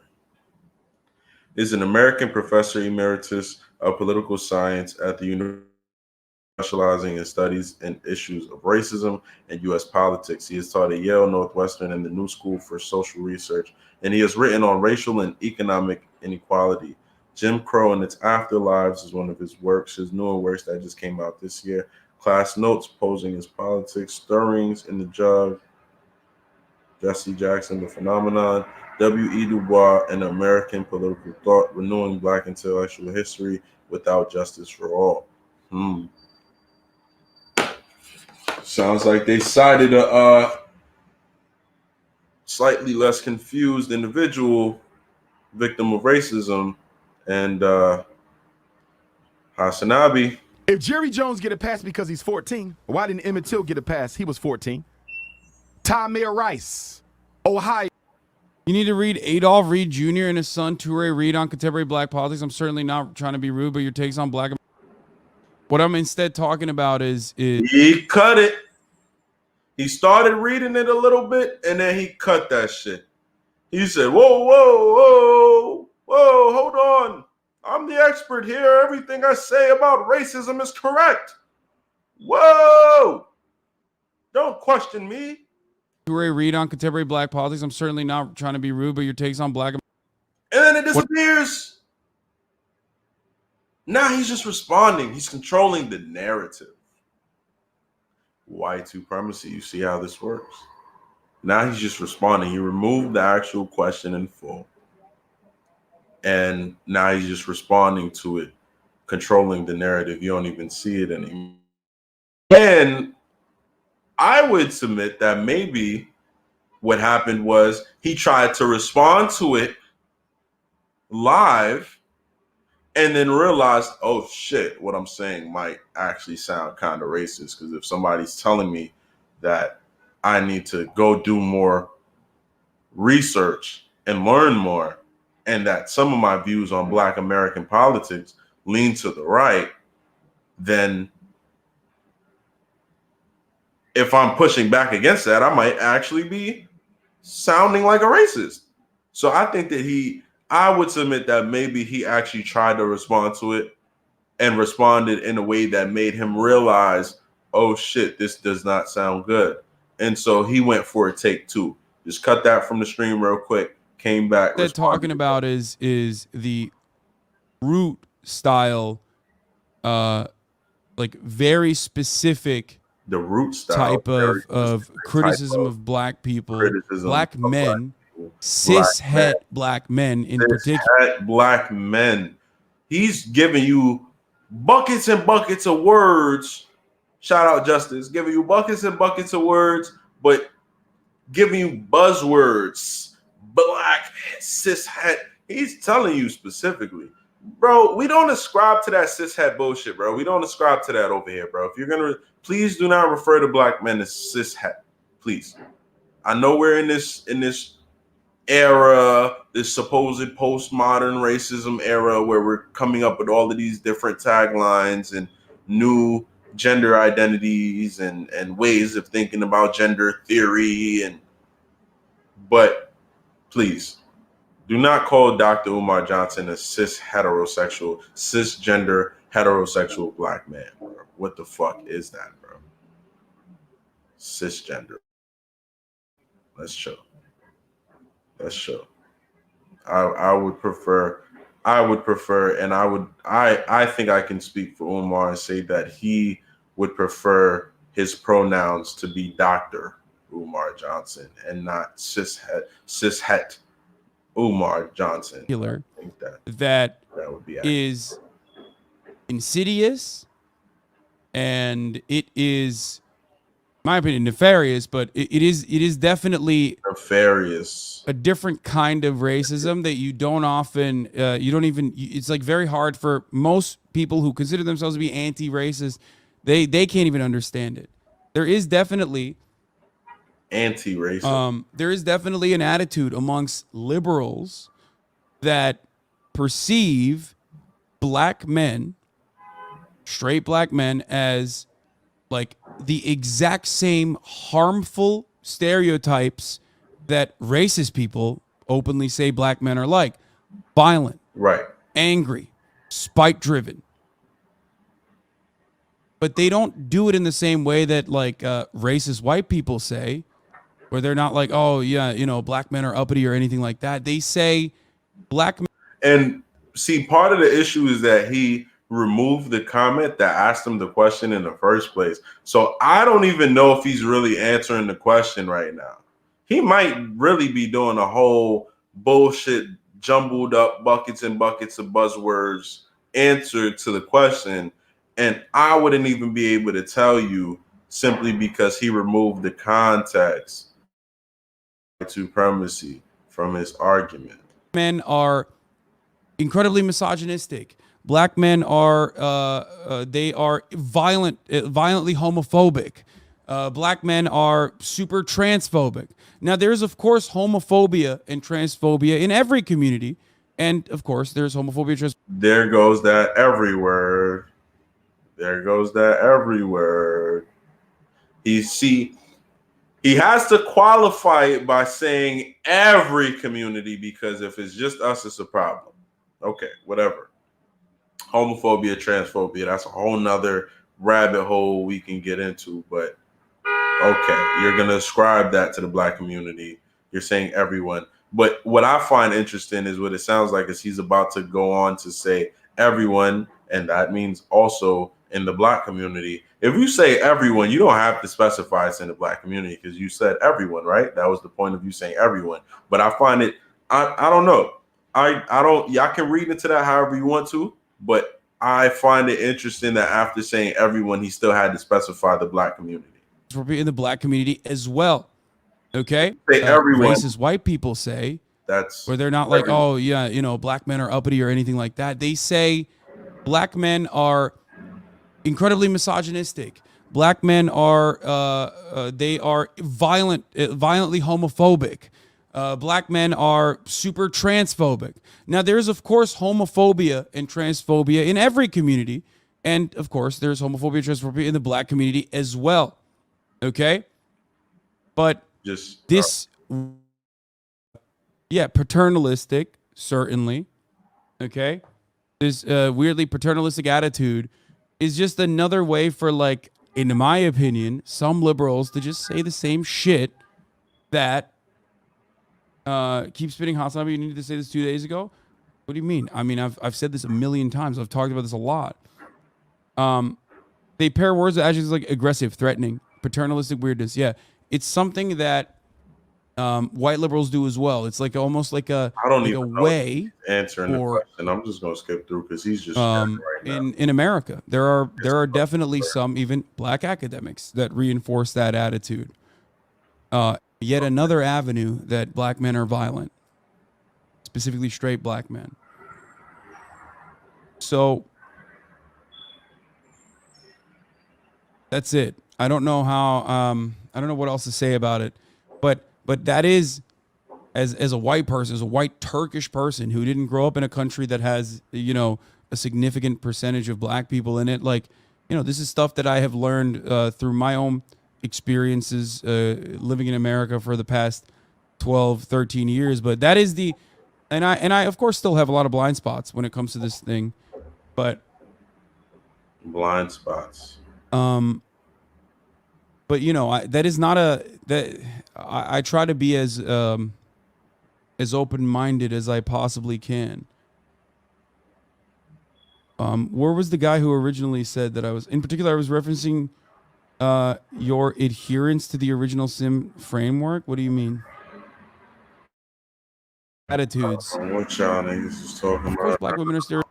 is an American professor emeritus of political science at the University, specializing in studies and issues of racism and U.S. politics. He has taught at Yale, Northwestern, and the New School for Social Research, and he has written on racial and economic inequality. Jim Crow and Its Afterlives is one of his works. His newer works that just came out this year. Class Notes, Posing as Politics, Stirrings in the Jug, Jesse Jackson, The Phenomenon, W.E. Du Bois, and American Political Thought, Renewing Black Intellectual History Without Justice for All. Sounds like they cited a slightly less confused individual, victim of racism, and Hasanabi. If Jerry Jones get a pass because he's 14, why didn't Emmett Till get a pass? He was 14. Tamir Rice, Ohio. You need to read Adolph Reed Jr. and his son Toure Reed on contemporary Black politics. I'm certainly not trying to be rude, but your takes on Black. What I'm instead talking about is he cut it. He started reading it a little bit, and then he cut that shit. He said, whoa, whoa, whoa, whoa, hold on. I'm the expert here. Everything I say about racism is correct. Whoa. Don't question me. Toure Reed on contemporary Black politics. I'm certainly not trying to be rude, but your takes on Black. And then it disappears. Now he's just responding. He's controlling the narrative. White supremacy. You see how this works? Now he's just responding. He removed the actual question in full. And now he's just responding to it, controlling the narrative. You don't even see it anymore. And I would submit that maybe what happened was he tried to respond to it live and then realized, oh shit, what I'm saying might actually sound kind of racist, because if somebody's telling me that I need to go do more research and learn more, and that some of my views on Black American politics lean to the right, then if I'm pushing back against that, I might actually be sounding like a racist. So I think that I would submit that maybe he actually tried to respond to it and responded in a way that made him realize, oh shit, this does not sound good. And so he went for a take 2. Just cut that from the stream real quick, came back. That talking about is the root style, like very specific the root style type of criticism of black people, black men, cis-het black men in particular. Black men. He's giving you buckets and buckets of words. Shout out Justice, giving you buckets and buckets of words, but giving you buzzwords. Black, cis-het. He's telling you specifically. Bro, we don't ascribe to that cis-het bullshit, bro. We don't ascribe to that over here, bro. If you're gonna, please do not refer to black men as cis-het, please. I know we're in this era, this supposed postmodern racism era, where we're coming up with all of these different taglines and new gender identities and ways of thinking about gender theory, but please. Do not call Dr. Umar Johnson a cisgender heterosexual black man, bro. What the fuck is that, bro? Cisgender. Let's chill. I would prefer, and I think I can speak for Umar and say that he would prefer his pronouns to be Dr. Umar Johnson and not cishet Umar Johnson. That would be is insidious, and it is, in my opinion, nefarious. But it is definitely nefarious. A different kind of racism that you don't often, you don't even. It's like very hard for most people who consider themselves to be anti-racist. They can't even understand it. There is definitely anti-racist. There is definitely an attitude amongst liberals that perceive black men, straight black men, as like the exact same harmful stereotypes that racist people openly say black men are like: violent, right, angry, spite-driven. But they don't do it in the same way that like racist white people say, where they're not like, oh yeah, you know, black men are uppity or anything like that. They say black men. And see, part of the issue is that he removed the comment that asked him the question in the first place. So I don't even know if he's really answering the question right now. He might really be doing a whole bullshit, jumbled up buckets and buckets of buzzwords answer to the question. And I wouldn't even be able to tell you, simply because he removed the context supremacy from his argument. Men are incredibly misogynistic. Black men are they are violently homophobic. Black men are super transphobic. Now, there's of course homophobia and transphobia in every community, and of course there's homophobia. There goes that every word. There goes that every word. He has to qualify it by saying every community, because if it's just us, it's a problem. Okay, whatever. Homophobia, transphobia, that's a whole nother rabbit hole we can get into. But okay, you're going to ascribe that to the black community. You're saying everyone. But what I find interesting is what it sounds like is he's about to go on to say everyone, and that means also in the black community. If you say everyone, you don't have to specify it's in the black community, because you said everyone, right? That was the point of you saying everyone. But I find it, I don't know. I don't, y'all can read into that however you want to, but I find it interesting that after saying everyone, he still had to specify the black community. In the black community as well. Okay? Say everyone. Racist white people say, that's where they're not like, oh yeah, you know, black men are uppity or anything like that. They say black men are incredibly misogynistic. Black men are they are violently homophobic. Black men are super transphobic. Now, there's of course homophobia and transphobia in every community, and of course there's homophobia and transphobia in the black community as well. Okay, but just this Yeah, paternalistic, certainly. Okay. This weirdly paternalistic attitude is just another way for, like, in my opinion, some liberals to just say the same shit that keep spitting Hasanabi. You needed to say this 2 days ago. What do you mean? I mean, I've said this a million times. I've talked about this a lot. They pair words with adjectives like aggressive, threatening, paternalistic weirdness. Yeah, it's something that white liberals do as well. It's like almost like a I don't even know way answering the for question. I'm just gonna skip through because he's just right now. in America. There are definitely some even black academics that reinforce that attitude. Yet another avenue that black men are violent, specifically straight black men. So that's it. I don't know how. I don't know what else to say about it, but that is, as a white person, as a white Turkish person who didn't grow up in a country that has, you know, a significant percentage of black people in it. Like, you know, this is stuff that I have learned through my own experiences living in America for the past 12, 13 years. But that is the, and I of course still have a lot of blind spots when it comes to this thing, but Blind spots. But you know, that is not a that I try to be as open-minded as I possibly can. Where was the guy who originally said that I was, in particular, I was referencing your adherence to the original sim framework? What do you mean? Attitudes. What y'all niggas is talking Of course, about? black women are still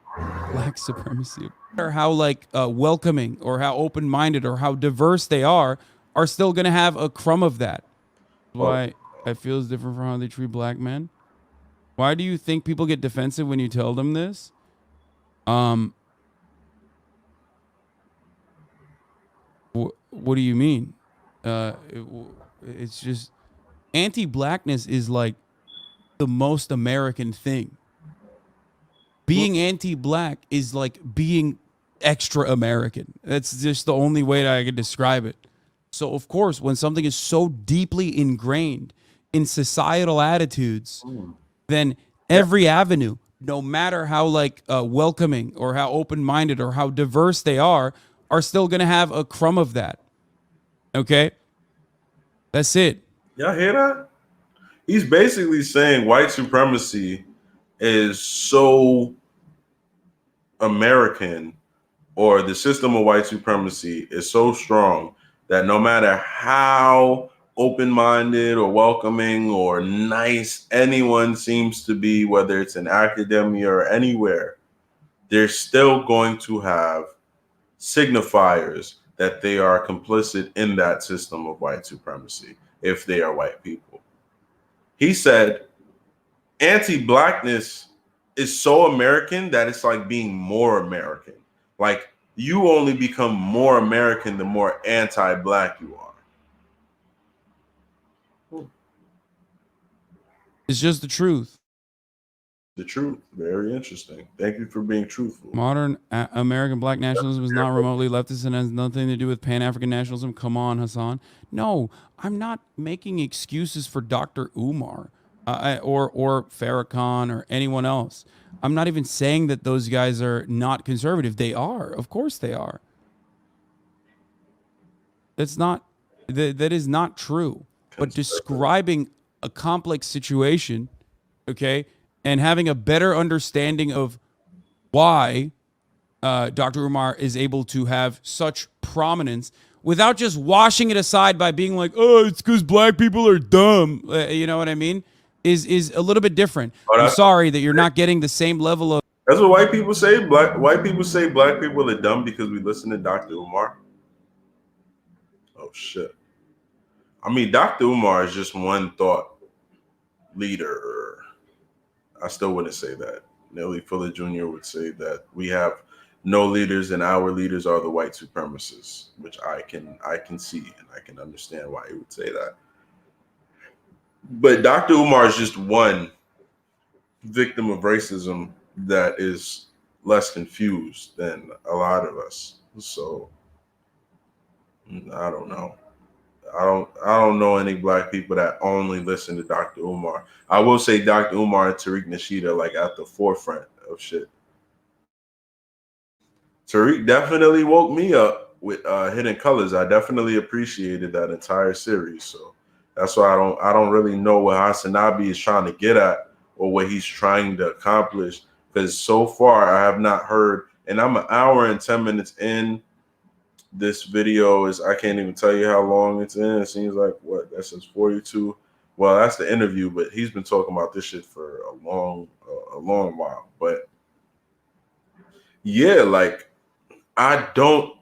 black supremacy. No matter how like welcoming or how open-minded or how diverse they are still going to have a crumb of that. Why I feel is different from how they treat black men. Why do you think people get defensive when you tell them this? What do you mean? It's just anti-blackness is like the most American thing. Being anti-black is like being extra American. That's just the only way that I can describe it. So of course, when something is so deeply ingrained in societal attitudes, then every avenue, no matter how like welcoming or how open-minded or how diverse they are still going to have a crumb of that. Okay? That's it. Y'all hear that? He's basically saying white supremacy is so American, or the system of white supremacy is so strong that no matter how open-minded or welcoming or nice anyone seems to be, whether it's in academia or anywhere, they're still going to have signifiers that they are complicit in that system of white supremacy if they are white people. He said anti-blackness is so American that it's like being more American. Like you only become more American the more anti-black you are. It's just the truth. The truth. Very interesting. Thank you for being truthful. Modern American black nationalism is not remotely leftist and has nothing to do with Pan-African nationalism. Come on, Hassan. No, I'm not making excuses for Dr. Umar or Farrakhan or anyone else. I'm not even saying that those guys are not conservative. They are. Of course they are. That's not, that is not true. But describing a complex situation, okay, and having a better understanding of why Dr. Umar is able to have such prominence without just washing it aside by being like, oh, it's because black people are dumb. You know what I mean? Is a little bit different. I'm sorry that you're not getting the same level of. That's what white people say. White people say black people are dumb because we listen to Dr. Umar. Oh, shit. I mean, Dr. Umar is just one thought leader. I still wouldn't say that. Nelly Fuller Jr. would say that we have no leaders and our leaders are the white supremacists, which I can see and I can understand why he would say that. But Dr. Umar is just one victim of racism that is less confused than a lot of us. So I don't know. I don't know any black people that only listen to Dr. Umar. I will say Dr. Umar and Tariq Nasheed are like at the forefront of shit. Tariq definitely woke me up with Hidden Colors. I definitely appreciated that entire series. So that's why I don't really know what Hasanabi is trying to get at or what he's trying to accomplish. Because so far I have not heard, and I'm an hour and 10 minutes in. This video is, I can't even tell you how long it's in. It seems like what, that says 42. Well, that's the interview, but he's been talking about this shit for a long while. But yeah, like I don't.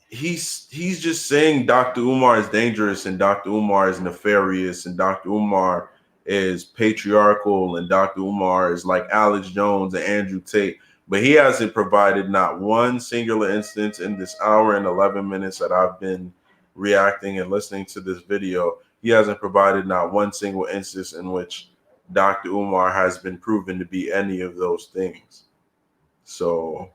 He's just saying Dr. Umar is dangerous and Dr. Umar is nefarious and Dr. Umar is patriarchal and Dr. Umar is like Alex Jones and Andrew Tate. But he hasn't provided not one singular instance in this hour and 11 minutes that I've been reacting and listening to this video. He hasn't provided not one single instance in which Dr. Umar has been proven to be any of those things. So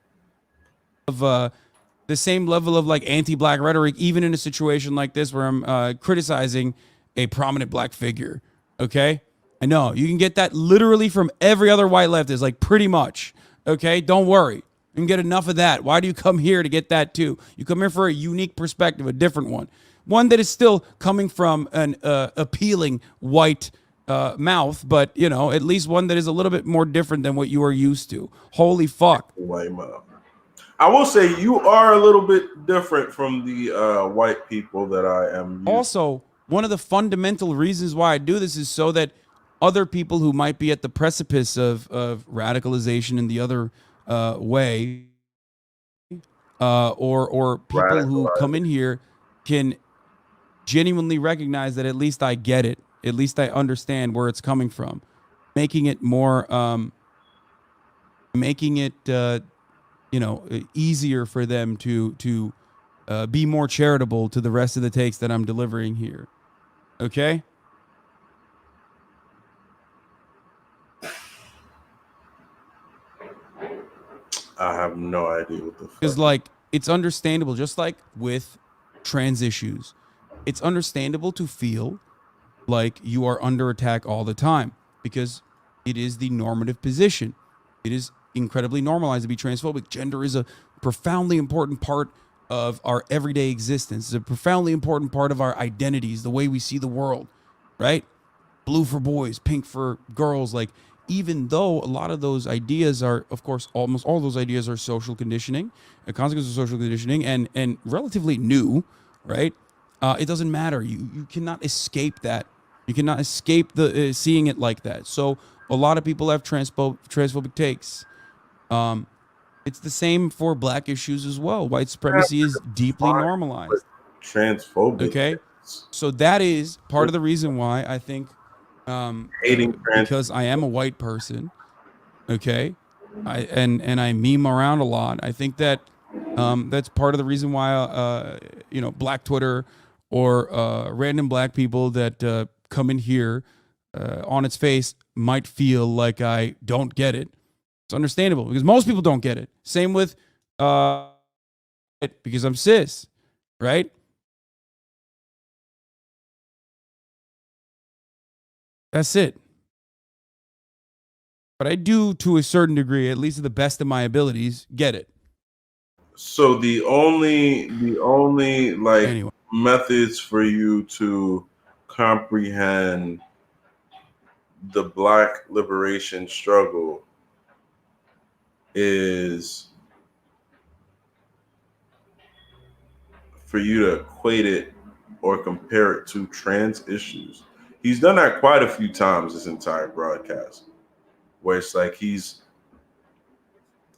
of the same level of like anti-black rhetoric, even in a situation like this where I'm criticizing a prominent black figure. Okay, I know you can get that literally from every other white leftist, like pretty much. Okay, don't worry, you can get enough of that. Why do you come here to get that too? You come here for a unique perspective, a different one that is still coming from an appealing white mouth, but you know, at least one that is a little bit more different than what you are used to. Holy fuck. white mouth. I will say you are a little bit different from the white people that I am. Also, one of the fundamental reasons why I do this is so that other people who might be at the precipice of radicalization in the other way, or people who come in here can genuinely recognize that at least I get it, at least I understand where it's coming from, making it more, easier for them to be more charitable to the rest of the takes that I'm delivering here. Okay? I have no idea what the fuck. Because like it's understandable, just like with trans issues, it's understandable to feel like you are under attack all the time because it is the normative position. It is incredibly normalized to be transphobic. Gender is a profoundly important part of our everyday existence. It's a profoundly important part of our identities, the way we see the world, right? Blue for boys, pink for girls. Like, even though a lot of those ideas are, of course, almost all those ideas are social conditioning, a consequence of social conditioning, and relatively new, right? It doesn't matter. You cannot escape that. You cannot escape the seeing it like that. So a lot of people have transphobic takes. It's the same for black issues as well. White supremacy is deeply normalized. Transphobic. Okay, so that is part of the reason why I think, because I am a white person. Okay, I meme around a lot. I think that that's part of the reason why Black Twitter or random black people that come in here on its face might feel like I don't get it. It's understandable because most people don't get it. Same with because I'm cis, right? That's it. But I do, to a certain degree, at least to the best of my abilities, get it. So the only like methods for you to comprehend the black liberation struggle is for you to equate it or compare it to trans issues. He's done that quite a few times this entire broadcast, where it's like he's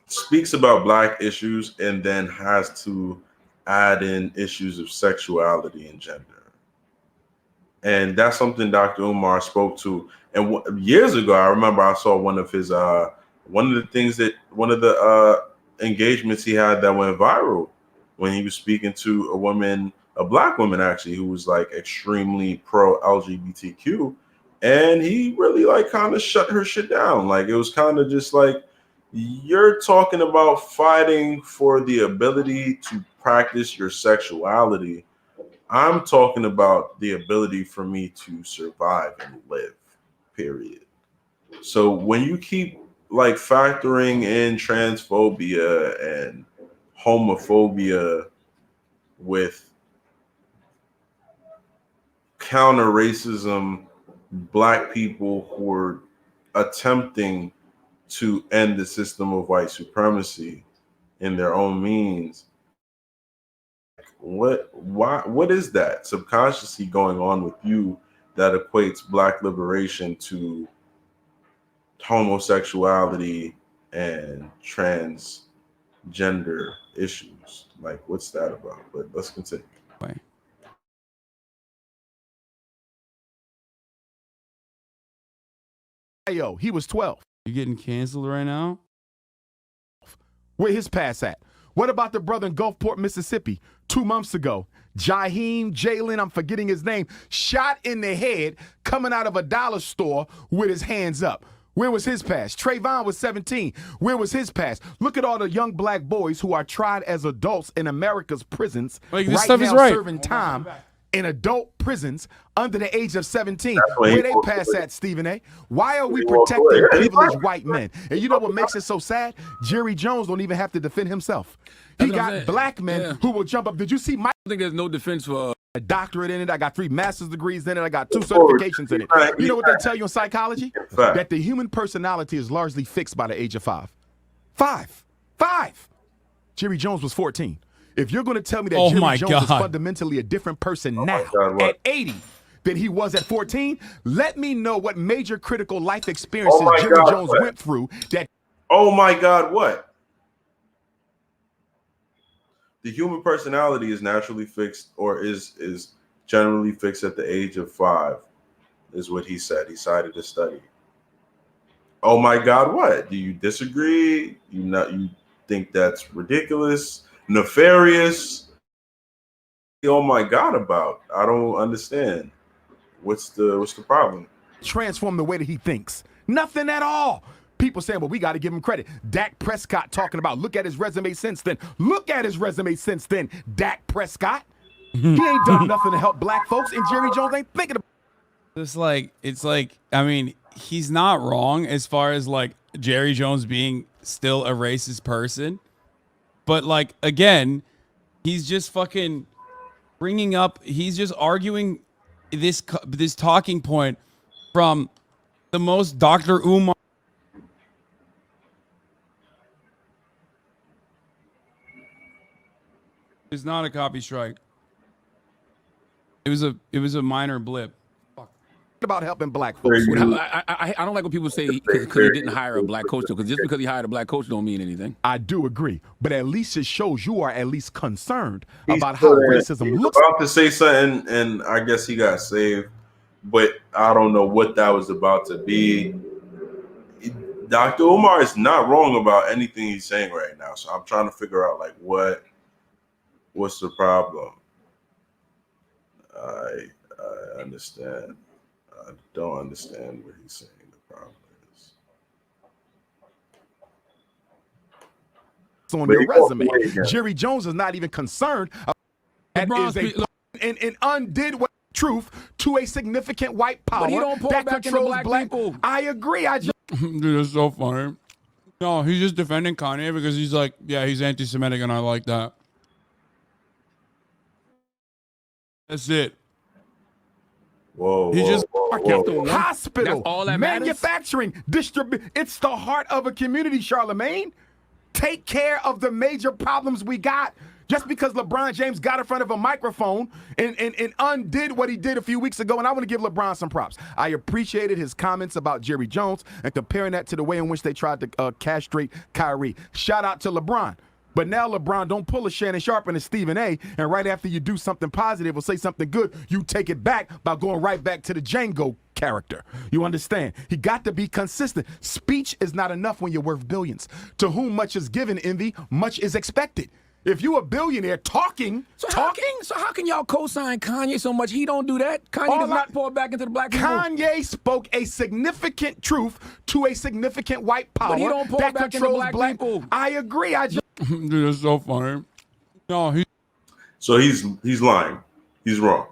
speaks about black issues and then has to add in issues of sexuality and gender. And that's something Dr. Umar spoke to. And years ago, I remember I saw one of his one of the engagements he had that went viral when he was speaking to a woman, a black woman actually, who was like extremely pro LGBTQ, and he really like kind of shut her shit down. Like it was kind of just like, you're talking about fighting for the ability to practice your sexuality, I'm talking about the ability for me to survive and live, period. So when you keep like factoring in transphobia and homophobia with counter racism, black people who are attempting to end the system of white supremacy in their own means, what is that subconsciously going on with you that equates black liberation to homosexuality and transgender issues? Like, what's that about? But let's continue. Yo, he was 12. You getting canceled right now? Where his pass at? What about the brother in Gulfport, Mississippi, 2 months ago? Jaheim Jalen, I'm forgetting his name, shot in the head coming out of a dollar store with his hands up. Where was his pass? Trayvon was 17. Where was his pass? Look at all the young black boys who are tried as adults in America's prisons Like, this right stuff now is right. serving time in adult prisons under the age of 17. Where they pass at, Stephen A? Why are we protecting privileged white men? And you know what makes it so sad? Jerry Jones don't even have to defend himself. He got black men who will jump up. Did you see Mike? I think there's no defense for a doctorate in it. I got 3 master's degrees in it. I got 2 certifications in it. You know what they tell you in psychology? That the human personality is largely fixed by the age of 5. 5. Jerry Jones was 14. If you're going to tell me that Jerry Jones is fundamentally a different person now at 80 than he was at 14, let me know what major critical life experiences Jerry Jones went through that. Oh my God, what? The human personality is naturally fixed, or is generally fixed at the age of 5, is what he said. He cited a study. Oh my God, what? Do you disagree? You think that's ridiculous? Nefarious? Oh my God, about? I don't understand. What's the problem? Transform the way that he thinks. Nothing at all. People saying, well, we got to give him credit. Dak Prescott talking about, look at his resume since then. Look at his resume since then, Dak Prescott. He ain't done nothing to help black folks, and Jerry Jones ain't thinking about it. It's like, I mean, he's not wrong as far as like Jerry Jones being still a racist person. But like, again, he's just fucking bringing up, he's just arguing this talking point from the most Dr. Umar. It's not a copy strike. It was a minor blip. About helping black folks. I don't like when people say because he didn't hire a black coach, because just because he hired a black coach don't mean anything. I do agree, but at least it shows you are at least concerned about how racism looks. About to say something, and I guess he got saved, but I don't know what that was about to be. Dr. Umar is not wrong about anything he's saying right now, so I'm trying to figure out like what's the problem. I understand. I don't understand what he's saying the problem is. On your resume, Jerry Jones is not even concerned. That is and undid what truth to a significant white power but he don't pull that back controls black people. I agree. Dude, it's so funny. No, he's just defending Kanye because he's like, yeah, he's anti-Semitic and I like that. That's it. Whoa, he just hospital, all that manufacturing, distribution. It's the heart of a community, Charlemagne. Take care of the major problems we got. Just because LeBron James got in front of a microphone and undid what he did a few weeks ago, and I want to give LeBron some props. I appreciated his comments about Jerry Jones and comparing that to the way in which they tried to castrate Kyrie. Shout out to LeBron. But now LeBron don't pull a Shannon Sharp and a Stephen A. And right after you do something positive or say something good, you take it back by going right back to the Django character. You understand? He got to be consistent. Speech is not enough when you're worth billions. To whom much is given, envy, much is expected. If you a billionaire talking. So how can y'all co-sign Kanye so much? He don't do that. Kanye does not pour back into the black people. Kanye spoke a significant truth to a significant white power but he don't pour that back controls into black people. I agree. Dude, it's so funny. No, so he's lying. He's wrong.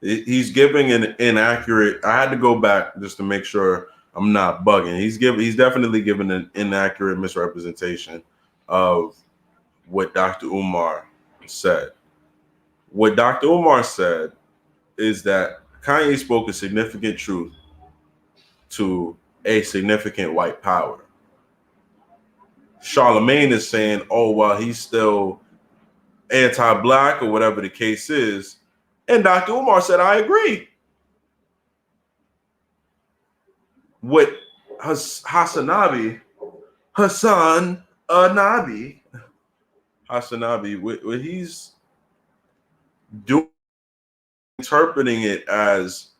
He's giving an inaccurate. I had to go back just to make sure I'm not bugging. He's definitely given an inaccurate misrepresentation of what Dr. Umar said. What Dr. Umar said is that Kanye spoke a significant truth to a significant white power. Charlemagne is saying, oh, well, he's still anti-black or whatever the case is. And Dr. Umar said, I agree. What Hasanabi, what he's doing, interpreting it as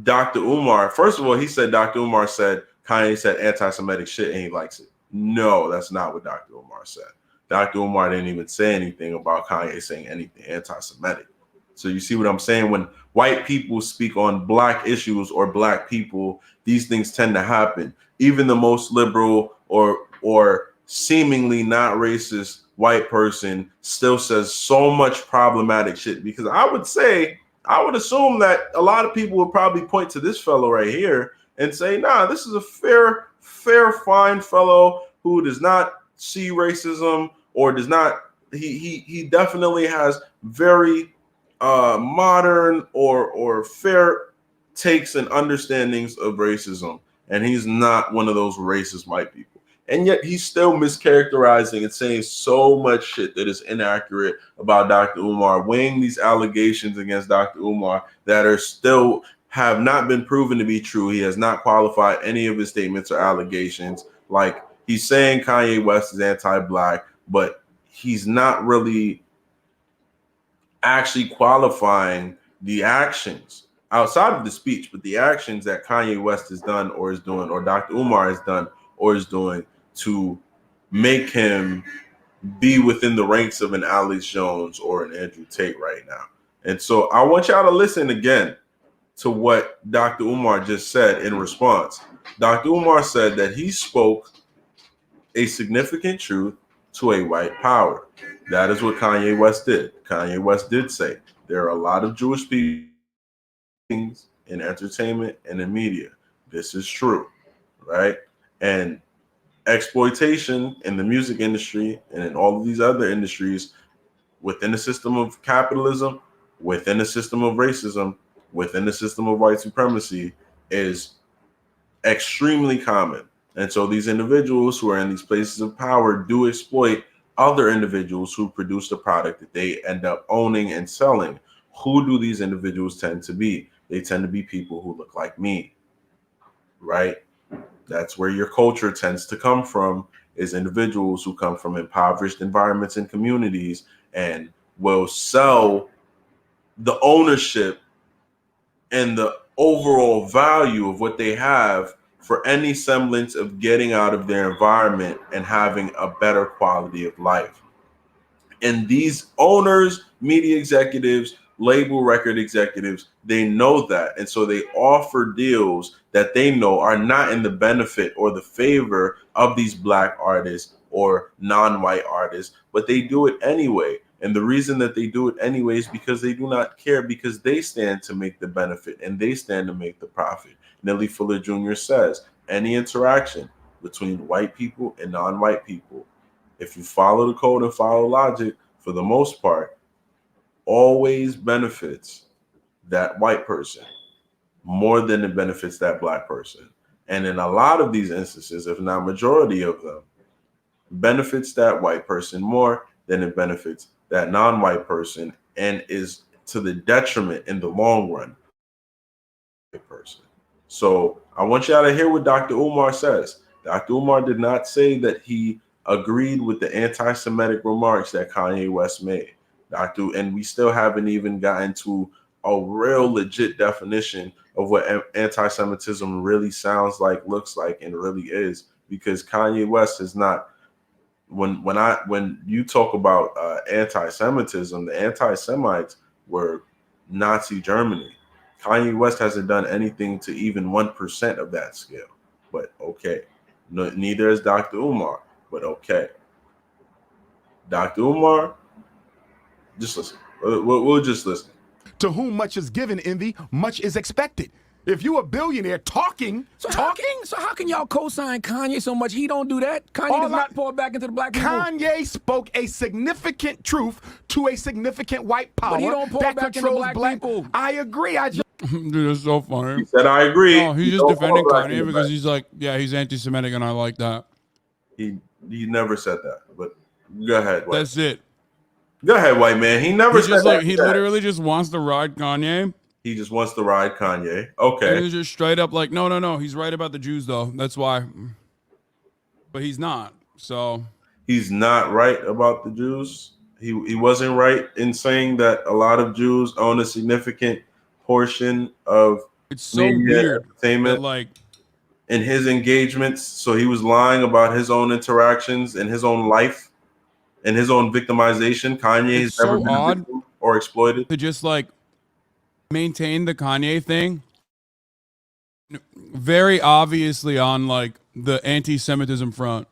Dr. Umar. First of all, he said Dr. Umar said Kanye said anti-Semitic shit and he likes it. No, that's not what Dr. Umar said. Dr. Umar didn't even say anything about Kanye saying anything anti-Semitic. So you see what I'm saying? When white people speak on black issues or black people, these things tend to happen. Even the most liberal or seemingly not racist white person still says so much problematic shit. Because I would assume that a lot of people would probably point to this fellow right here and say, nah, this is a fair, fine fellow who does not see racism or does not, he definitely has very modern or fair takes and understandings of racism, and he's not one of those racist white people. And yet he's still mischaracterizing and saying so much shit that is inaccurate about Dr. Umar, weighing these allegations against Dr. Umar that are still have not been proven to be true. He has not qualified any of his statements or allegations. Like, he's saying Kanye West is anti-black, but he's not really actually qualifying the actions outside of the speech, but the actions that Kanye West has done or is doing, or Dr. Umar has done or is doing to make him be within the ranks of an Alex Jones or an Andrew Tate right now. And so I want y'all to listen again to what Dr. Umar just said in response. Dr. Umar said that he spoke a significant truth to a white power. That is what Kanye West did. Kanye West did say there are a lot of Jewish people in entertainment and in media. This is true, right? And exploitation in the music industry and in all of these other industries within the system of capitalism, within the system of racism, within the system of white supremacy is extremely common. And so these individuals who are in these places of power do exploit other individuals who produce the product that they end up owning and selling. Who do these individuals tend to be? They tend to be people who look like me, right? That's where your culture tends to come from, is individuals who come from impoverished environments and communities and will sell the ownership and the overall value of what they have for any semblance of getting out of their environment and having a better quality of life. And these owners, media executives, label record executives, they know that. And so they offer deals that they know are not in the benefit or the favor of these black artists or non-white artists, but they do it anyway. And the reason that they do it anyway is because they do not care, because they stand to make the benefit and they stand to make the profit. Nelly Fuller Jr. says, any interaction between white people and non-white people, if you follow the code and follow logic, for the most part, always benefits that white person more than it benefits that black person. And in a lot of these instances, if not majority of them, benefits that white person more than it benefits that non-white person, and is to the detriment in the long run of the person. So I want y'all to hear what Dr. Umar says. Dr. Umar did not say that he agreed with the anti-Semitic remarks that Kanye West made. And we still haven't even gotten to a real legit definition of what anti-Semitism really sounds like, looks like, and really is, because Kanye West is not. When you talk about anti-Semitism, the anti-Semites were Nazi Germany. Kanye West hasn't done anything to even 1% of that scale. But okay, neither is Dr. Umar. But okay, Dr. Umar, just listen. We'll just listen. To whom much is given, envy, much is expected. If you a billionaire talking, So how can y'all co-sign Kanye so much? He don't do that. Kanye does not pour back into the black people. Kanye spoke a significant truth to a significant white power But he don't pour that back into controls black people. I agree. Dude, it's so funny. He said, I agree. No, he's just defending Kanye because he's like, yeah, he's anti-Semitic, and I like that. He never said that. But go ahead. White. That's it. Go ahead, white man. He never He's said just that. like he literally just wants to ride Kanye. He just wants to ride Kanye. Okay. And he's just straight up like, no. He's right about the Jews, though. That's why. But he's not. So he's not right about the Jews. He wasn't right in saying that a lot of Jews own a significant portion of it's so weird entertainment, that, like, in his engagements. So he was lying about his own interactions and his own life and his own victimization. Kanye has never been a victim or exploited. To just like maintain the Kanye thing, very obviously on like the anti-Semitism front,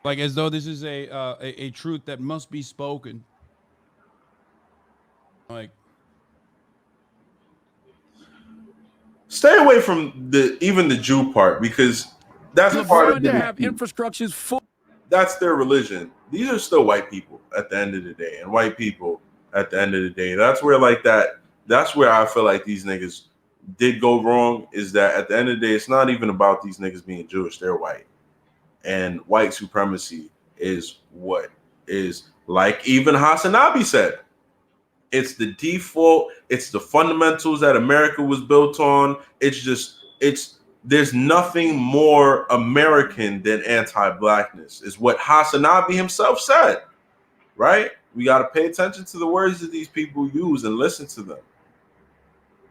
like as though this is a truth that must be spoken. Like, stay away from even the Jew part, because that's part of to have infrastructures full. That's their religion. These are still white people at the end of the day, and white people at the end of the day. That's where that's where I feel like these niggas did go wrong, is that at the end of the day, it's not even about these niggas being Jewish. They're white. And white supremacy is what is, like even Hasanabi said, it's the default, it's the fundamentals that America was built on. There's nothing more American than anti-blackness, is what Hasanabi himself said, right? We got to pay attention to the words that these people use and listen to them.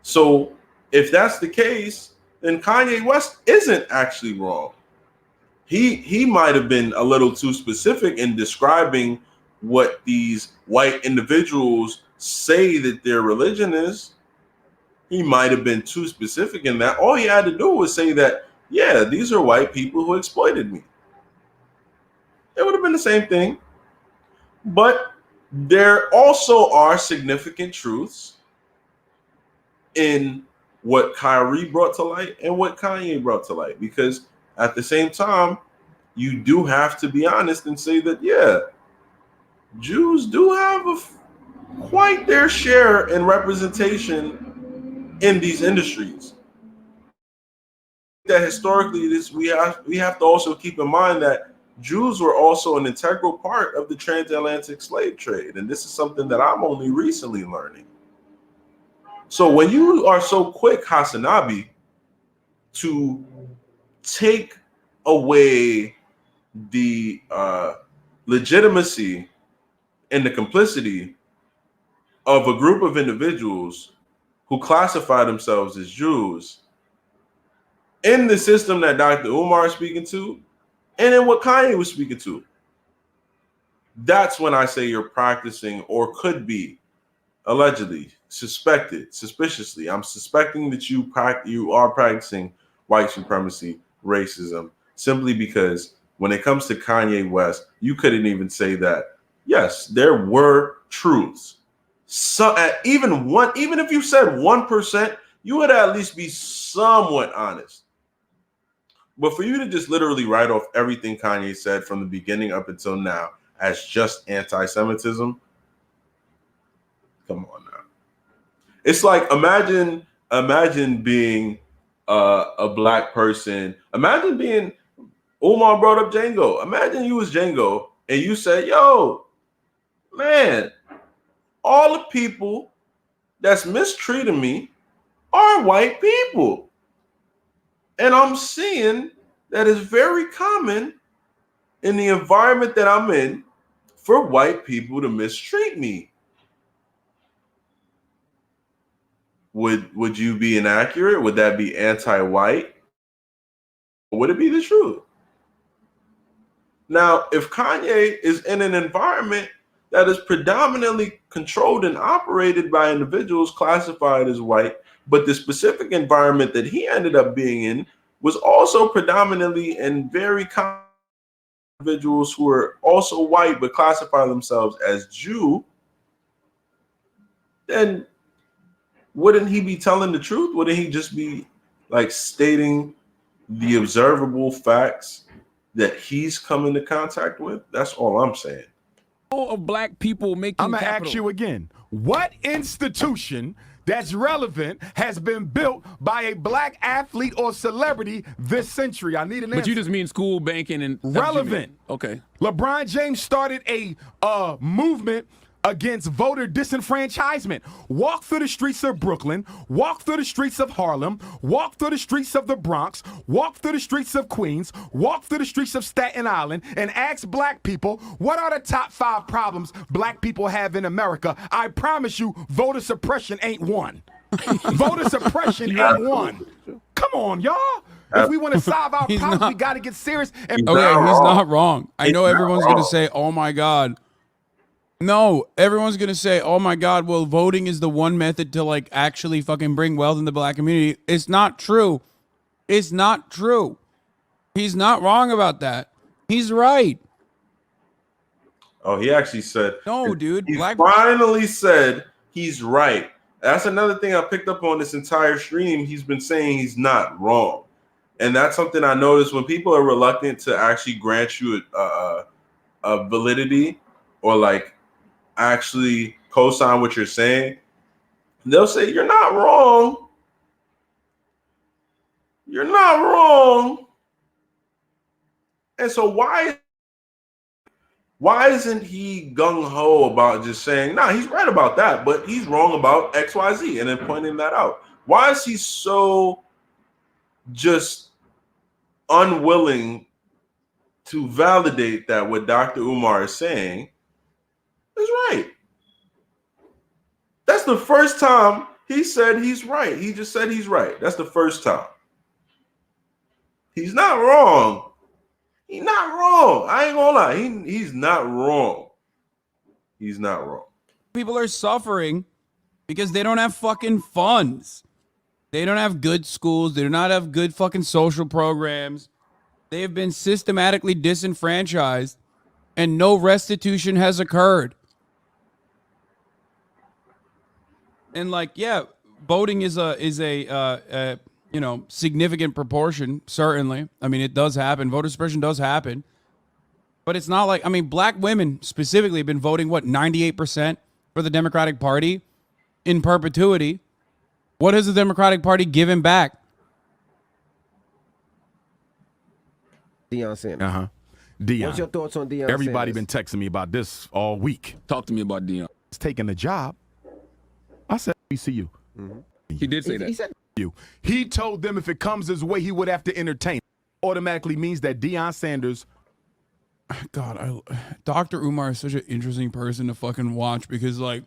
So if that's the case, then Kanye West isn't actually wrong. He might have been a little too specific in describing what these white individuals say that their religion is. He might have been too specific in that. All he had to do was say that, yeah, these are white people who exploited me. It would have been the same thing. But there also are significant truths in what Kyrie brought to light and what Kanye brought to light, because at the same time, you do have to be honest and say that, yeah, Jews do have quite their share in representation in these industries. That historically, we have to also keep in mind that Jews were also an integral part of the transatlantic slave trade, and this is something that I'm only recently learning. So when you are so quick, Hasanabi, to take away the legitimacy and the complicity of a group of individuals who classify themselves as Jews in the system that Dr. Umar is speaking to, and in what Kanye was speaking to, that's when I say you're practicing, or could be, allegedly, suspiciously. I'm suspecting that you are practicing white supremacy, racism, simply because when it comes to Kanye West, you couldn't even say that. Yes, there were truths. So even if you said 1%, you would at least be somewhat honest. But for you to just literally write off everything Kanye said from the beginning up until now as just anti-Semitism, come on now. It's like, imagine being a black person. Imagine being, Umar brought up Django. Imagine you was Django and you said, yo, man, all the people that's mistreating me are white people. And I'm seeing that it's very common in the environment that I'm in for white people to mistreat me. Would you be inaccurate? Would that be anti-white? Or would it be the truth? Now, if Kanye is in an environment that is predominantly controlled and operated by individuals classified as white, but the specific environment that he ended up being in was also predominantly and very common individuals who are also white but classify themselves as Jew, then wouldn't he be telling the truth? Wouldn't he just be like stating the observable facts that he's come into contact with? That's all I'm saying. Of black people making I'm gonna capital. ask you again. What institution that's relevant has been built by a black athlete or celebrity this century? I need an answer. But you just mean school banking and relevant. Okay. LeBron James started a movement against voter disenfranchisement. Walk through the streets of Brooklyn, walk through the streets of Harlem, walk through the streets of the Bronx, walk through the streets of Queens, walk through the streets of Staten Island, and ask black people, what are the top 5 problems black people have in America? I promise you, voter suppression ain't one. Voter suppression ain't one. Come on, y'all. If we want to solve our problems, we got to get serious. And he's not wrong. I know everyone's going to say, oh my God. No, everyone's going to say, oh my God, well, voting is the one method to like actually fucking bring wealth in the black community. It's not true. It's not true. He's not wrong about that. He's right. Oh, he actually said, no, dude. He finally said he's right. That's another thing I picked up on this entire stream. He's been saying he's not wrong. And that's something I noticed when people are reluctant to actually grant you a validity or like actually co-sign what you're saying. They'll say, you're not wrong. You're not wrong. And so why isn't he gung-ho about just saying, nah, he's right about that, but he's wrong about XYZ and then pointing that out? Why is he so just unwilling to validate that what Dr. Umar is saying is right? That's the first time he said he's right. He just said he's right. That's the first time. He's not wrong. He's not wrong. I ain't gonna lie. He's not wrong. He's not wrong. People are suffering because they don't have fucking funds. They don't have good schools. They do not have good fucking social programs. They have been systematically disenfranchised and no restitution has occurred. And like, yeah, voting is a you know, significant proportion, certainly. I mean, it does happen. Voter suppression does happen. But it's not like, I mean, black women specifically have been voting, what, 98% for the Democratic Party in perpetuity. What has the Democratic Party given back? Deion Sanders. Deion. What's your thoughts on Deion Everybody Sanders? been texting me about this all week. Talk to me about Deion. He's taking the job. I said, we see you. Mm-hmm. He did say that. He said you. He told them if it comes his way, he would have to entertain. Automatically means that Deion Sanders. God, Dr. Umar is such an interesting person to fucking watch because, like,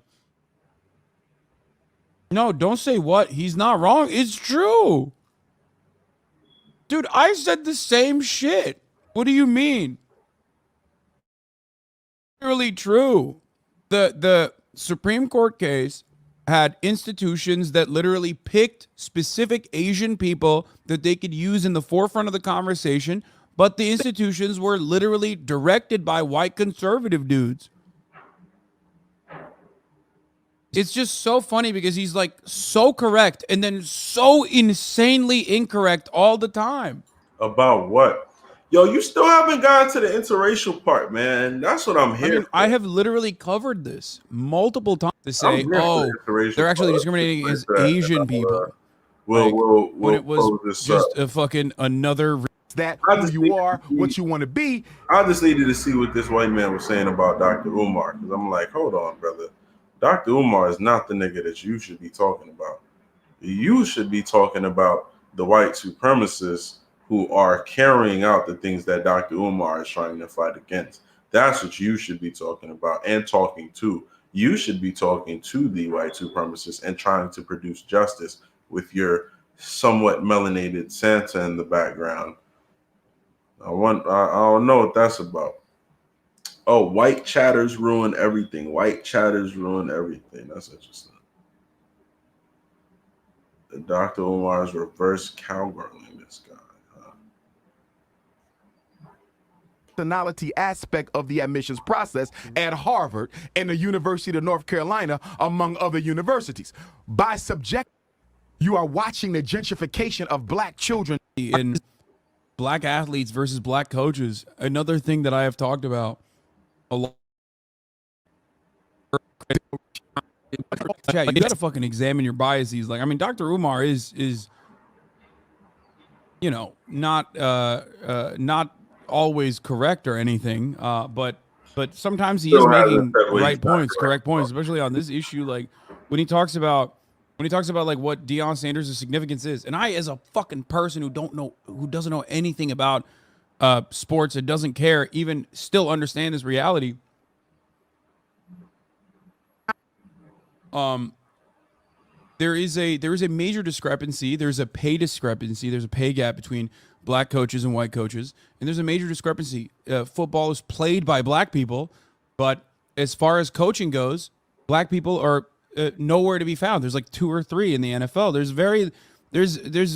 no, don't say what. He's not wrong. It's true. Dude, I said the same shit. What do you mean? Literally true. The Supreme Court case had institutions that literally picked specific Asian people that they could use in the forefront of the conversation, but the institutions were literally directed by white conservative dudes. It's just so funny because he's like so correct and then so insanely incorrect all the time. About what? Yo, you still haven't gotten to the interracial part, man. That's what I'm here for. I have literally covered this multiple times to say, oh, they're actually discriminating against Asian people. We'll when it was just a fucking another. That who you are, what you want to be. I just needed to see what this white man was saying about Dr. Umar because I'm like, hold on, brother. Dr. Umar is not the nigga that you should be talking about. You should be talking about the white supremacists who are carrying out the things that Dr. Umar is trying to fight against. That's what you should be talking about and talking to. You should be talking to the white supremacists and trying to produce justice with your somewhat melanated Santa in the background. I don't know what that's about. Oh, white chatters ruin everything. White chatters ruin everything. That's interesting. Dr. Umar's reverse cowgirling this guy. personality aspect of the admissions process at Harvard and the University of North Carolina, among other universities. By subject, you are watching the gentrification of black children. In black athletes versus black coaches, another thing that I have talked about a lot. Chat, you gotta fucking examine your biases. Like, I mean, Dr. Umar is you know, not always correct or anything, but sometimes he is making correct points, especially on this issue. Like when he talks about like what Deion Sanders' significance is, and I, as a fucking person who doesn't know anything about sports and doesn't care, even still understand this reality. There is a major discrepancy. There's a pay discrepancy. There's a pay gap between black coaches and white coaches, and there's a major discrepancy. Football is played by black people, but as far as coaching goes, black people are nowhere to be found. There's like 2 or 3 in the NFL. There's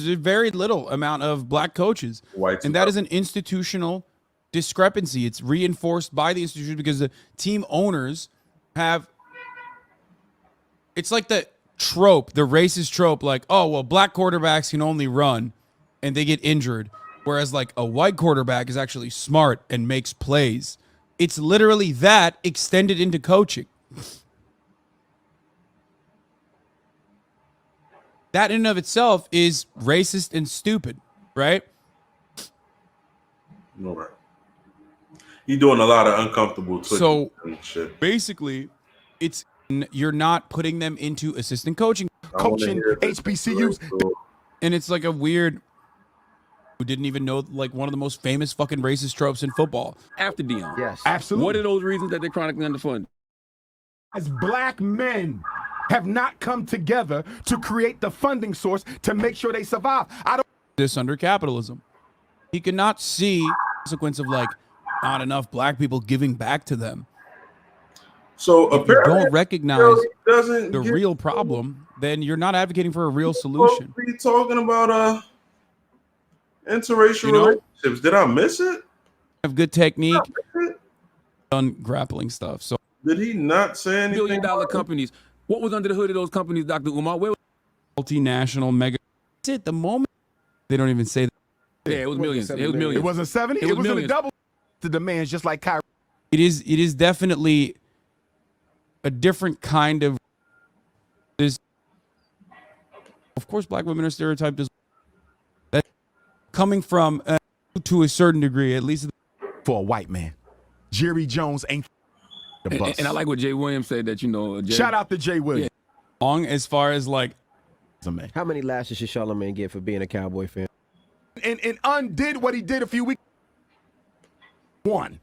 a very little amount of black coaches, and that is an institutional discrepancy. It's reinforced by the institution because the team owners have. It's like the trope, the racist trope, like, oh, well, black quarterbacks can only run and they get injured, whereas like a white quarterback is actually smart and makes plays. It's literally that extended into coaching. That in and of itself is racist and stupid, right? All right. You're doing a lot of uncomfortable so shit. Basically, you're not putting them into assistant coaching HBCUs, and it's like a weird. Who didn't even know like one of the most famous fucking racist tropes in football after Deion? Yes, absolutely. What are those reasons that they're chronically underfunded? As black men have not come together to create the funding source to make sure they survive. I don't. This under capitalism, he cannot see the consequence of like not enough black people giving back to them. So if you don't recognize the real problem, then you're not advocating for a real solution. What are you talking about? Interracial relationships. Did I miss it? Have good technique on grappling stuff. So did he not say anything? $1 billion companies. What was under the hood of those companies, Dr. Umar? Where was multinational mega? At the moment, they don't even say that. Yeah, it was millions. It was millions. It wasn't 70. It wasn't a double. The demands, just like Kyrie. It is definitely a different kind of. Of course, black women are stereotyped as that, coming from to a certain degree, at least for a white man. Jerry Jones ain't the bus. And I like what Jay Williams said that shout out to Jay Williams. Yeah. Long as far as like, how many lashes should Charlamagne get for being a Cowboy fan? And undid what he did a few weeks. One.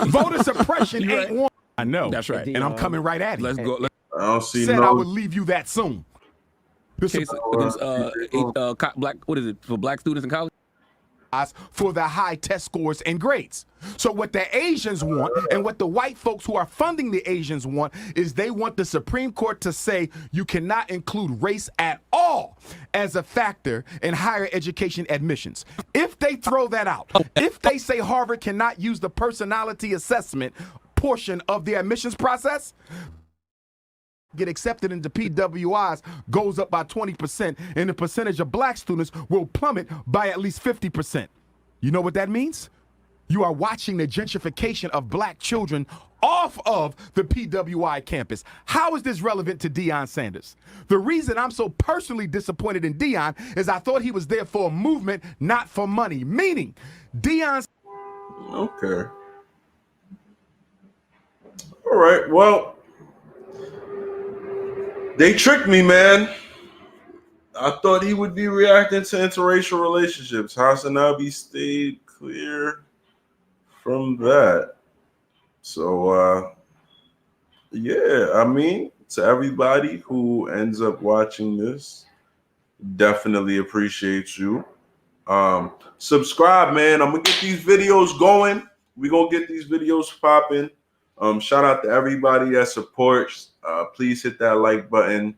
Voter suppression ain't one. I know. That's right. And I'm coming right at it. Let's go. I don't see Said I would leave you that soon. Case against black. What is it for black students in college? For the high test scores and grades. So what the Asians want and what the white folks who are funding the Asians want is they want the Supreme Court to say you cannot include race at all as a factor in higher education admissions. If they throw that out, if they say Harvard cannot use the personality assessment portion of the admissions process, get accepted into PWIs goes up by 20%, and the percentage of black students will plummet by at least 50%. You know what that means? You are watching the gentrification of black children off of the PWI campus. How is this relevant to Deion Sanders? The reason I'm so personally disappointed in Deion is I thought he was there for a movement, not for money. Meaning, Deion. Okay. All right. Well, they tricked me, man. I thought he would be reacting to interracial relationships. Hasanabi stayed clear from that. So, yeah, I mean, to everybody who ends up watching this, definitely appreciate you. Subscribe, man. I'm going to get these videos going. We're going to get these videos popping. Shout out to everybody that supports. Please hit that like button.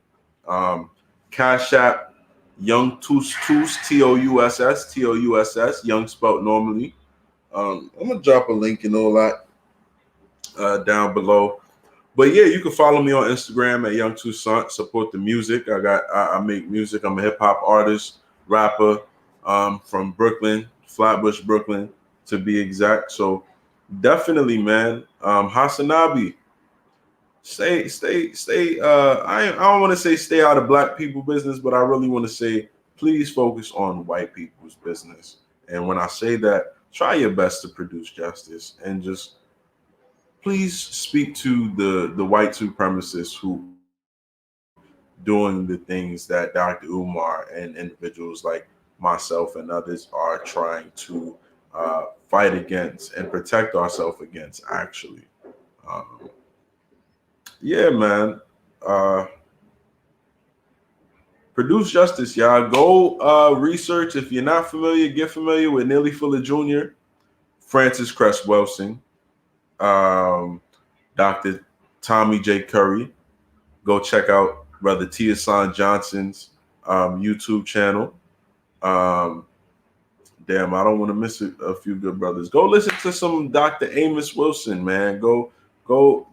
Cash App, Young Touss, Touss, Touss, Touss, Young spelled normally. I'm gonna drop a link and all that down below. But yeah, you can follow me on Instagram at Young Toussaint. Support the music. I make music. I'm a hip hop artist, rapper, from Brooklyn, Flatbush, Brooklyn, to be exact. So definitely, man. Hasanabi, stay. I don't want to say stay out of black people business, but I really want to say please focus on white people's business. And when I say that, try your best to produce justice and just please speak to the white supremacists who doing the things that Dr. Umar and individuals like myself and others are trying to fight against and protect ourselves against, actually. Um, yeah, man. Uh, produce justice, y'all. Go research. If you're not familiar, get familiar with Nearly Fuller Jr., Francis Cress Welsing, Dr. Tommy J. Curry. Go check out Brother Tiasan Johnson's YouTube channel. Um, damn, I don't want to miss a few good brothers. Go listen to some Dr. Amos Wilson, man. Go.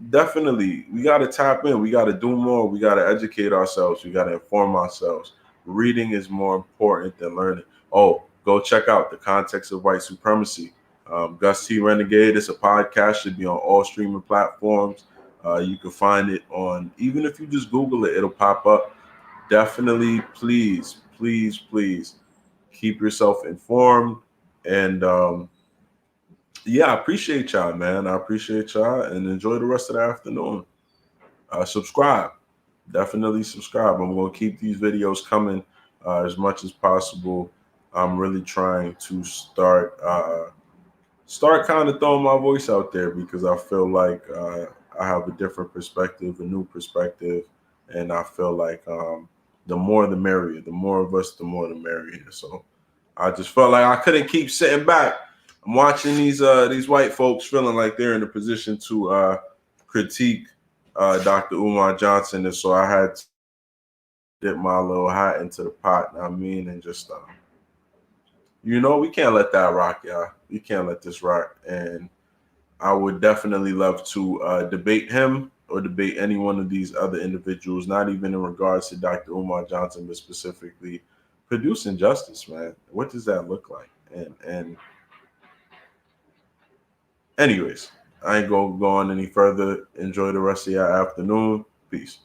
Definitely, we got to tap in. We got to do more. We got to educate ourselves. We got to inform ourselves. Reading is more important than learning. Oh, go check out The Context of White Supremacy. Gus T. Renegade. It's a podcast. Should be on all streaming platforms. You can find it on, even if you just Google it, it'll pop up. Definitely, please keep yourself informed. And yeah, I appreciate y'all, man. I appreciate y'all, and enjoy the rest of the afternoon. Subscribe. Definitely subscribe. I'm going to keep these videos coming as much as possible. I'm really trying to start kind of throwing my voice out there because I feel like I have a different perspective, a new perspective, and I feel like the more the merrier. The more of us, the more the merrier. So I just felt like I couldn't keep sitting back. I'm watching these white folks feeling like they're in a position to critique Dr. Umar Johnson, and so I had to dip my little hat into the pot. I mean, and just we can't let that rock, y'all. We can't let this rock. And I would definitely love to debate him or debate any one of these other individuals, not even in regards to Dr. Umar Johnson, but specifically producing justice, man. What does that look like? And anyways, I ain't gonna go on any further. Enjoy the rest of your afternoon. Peace.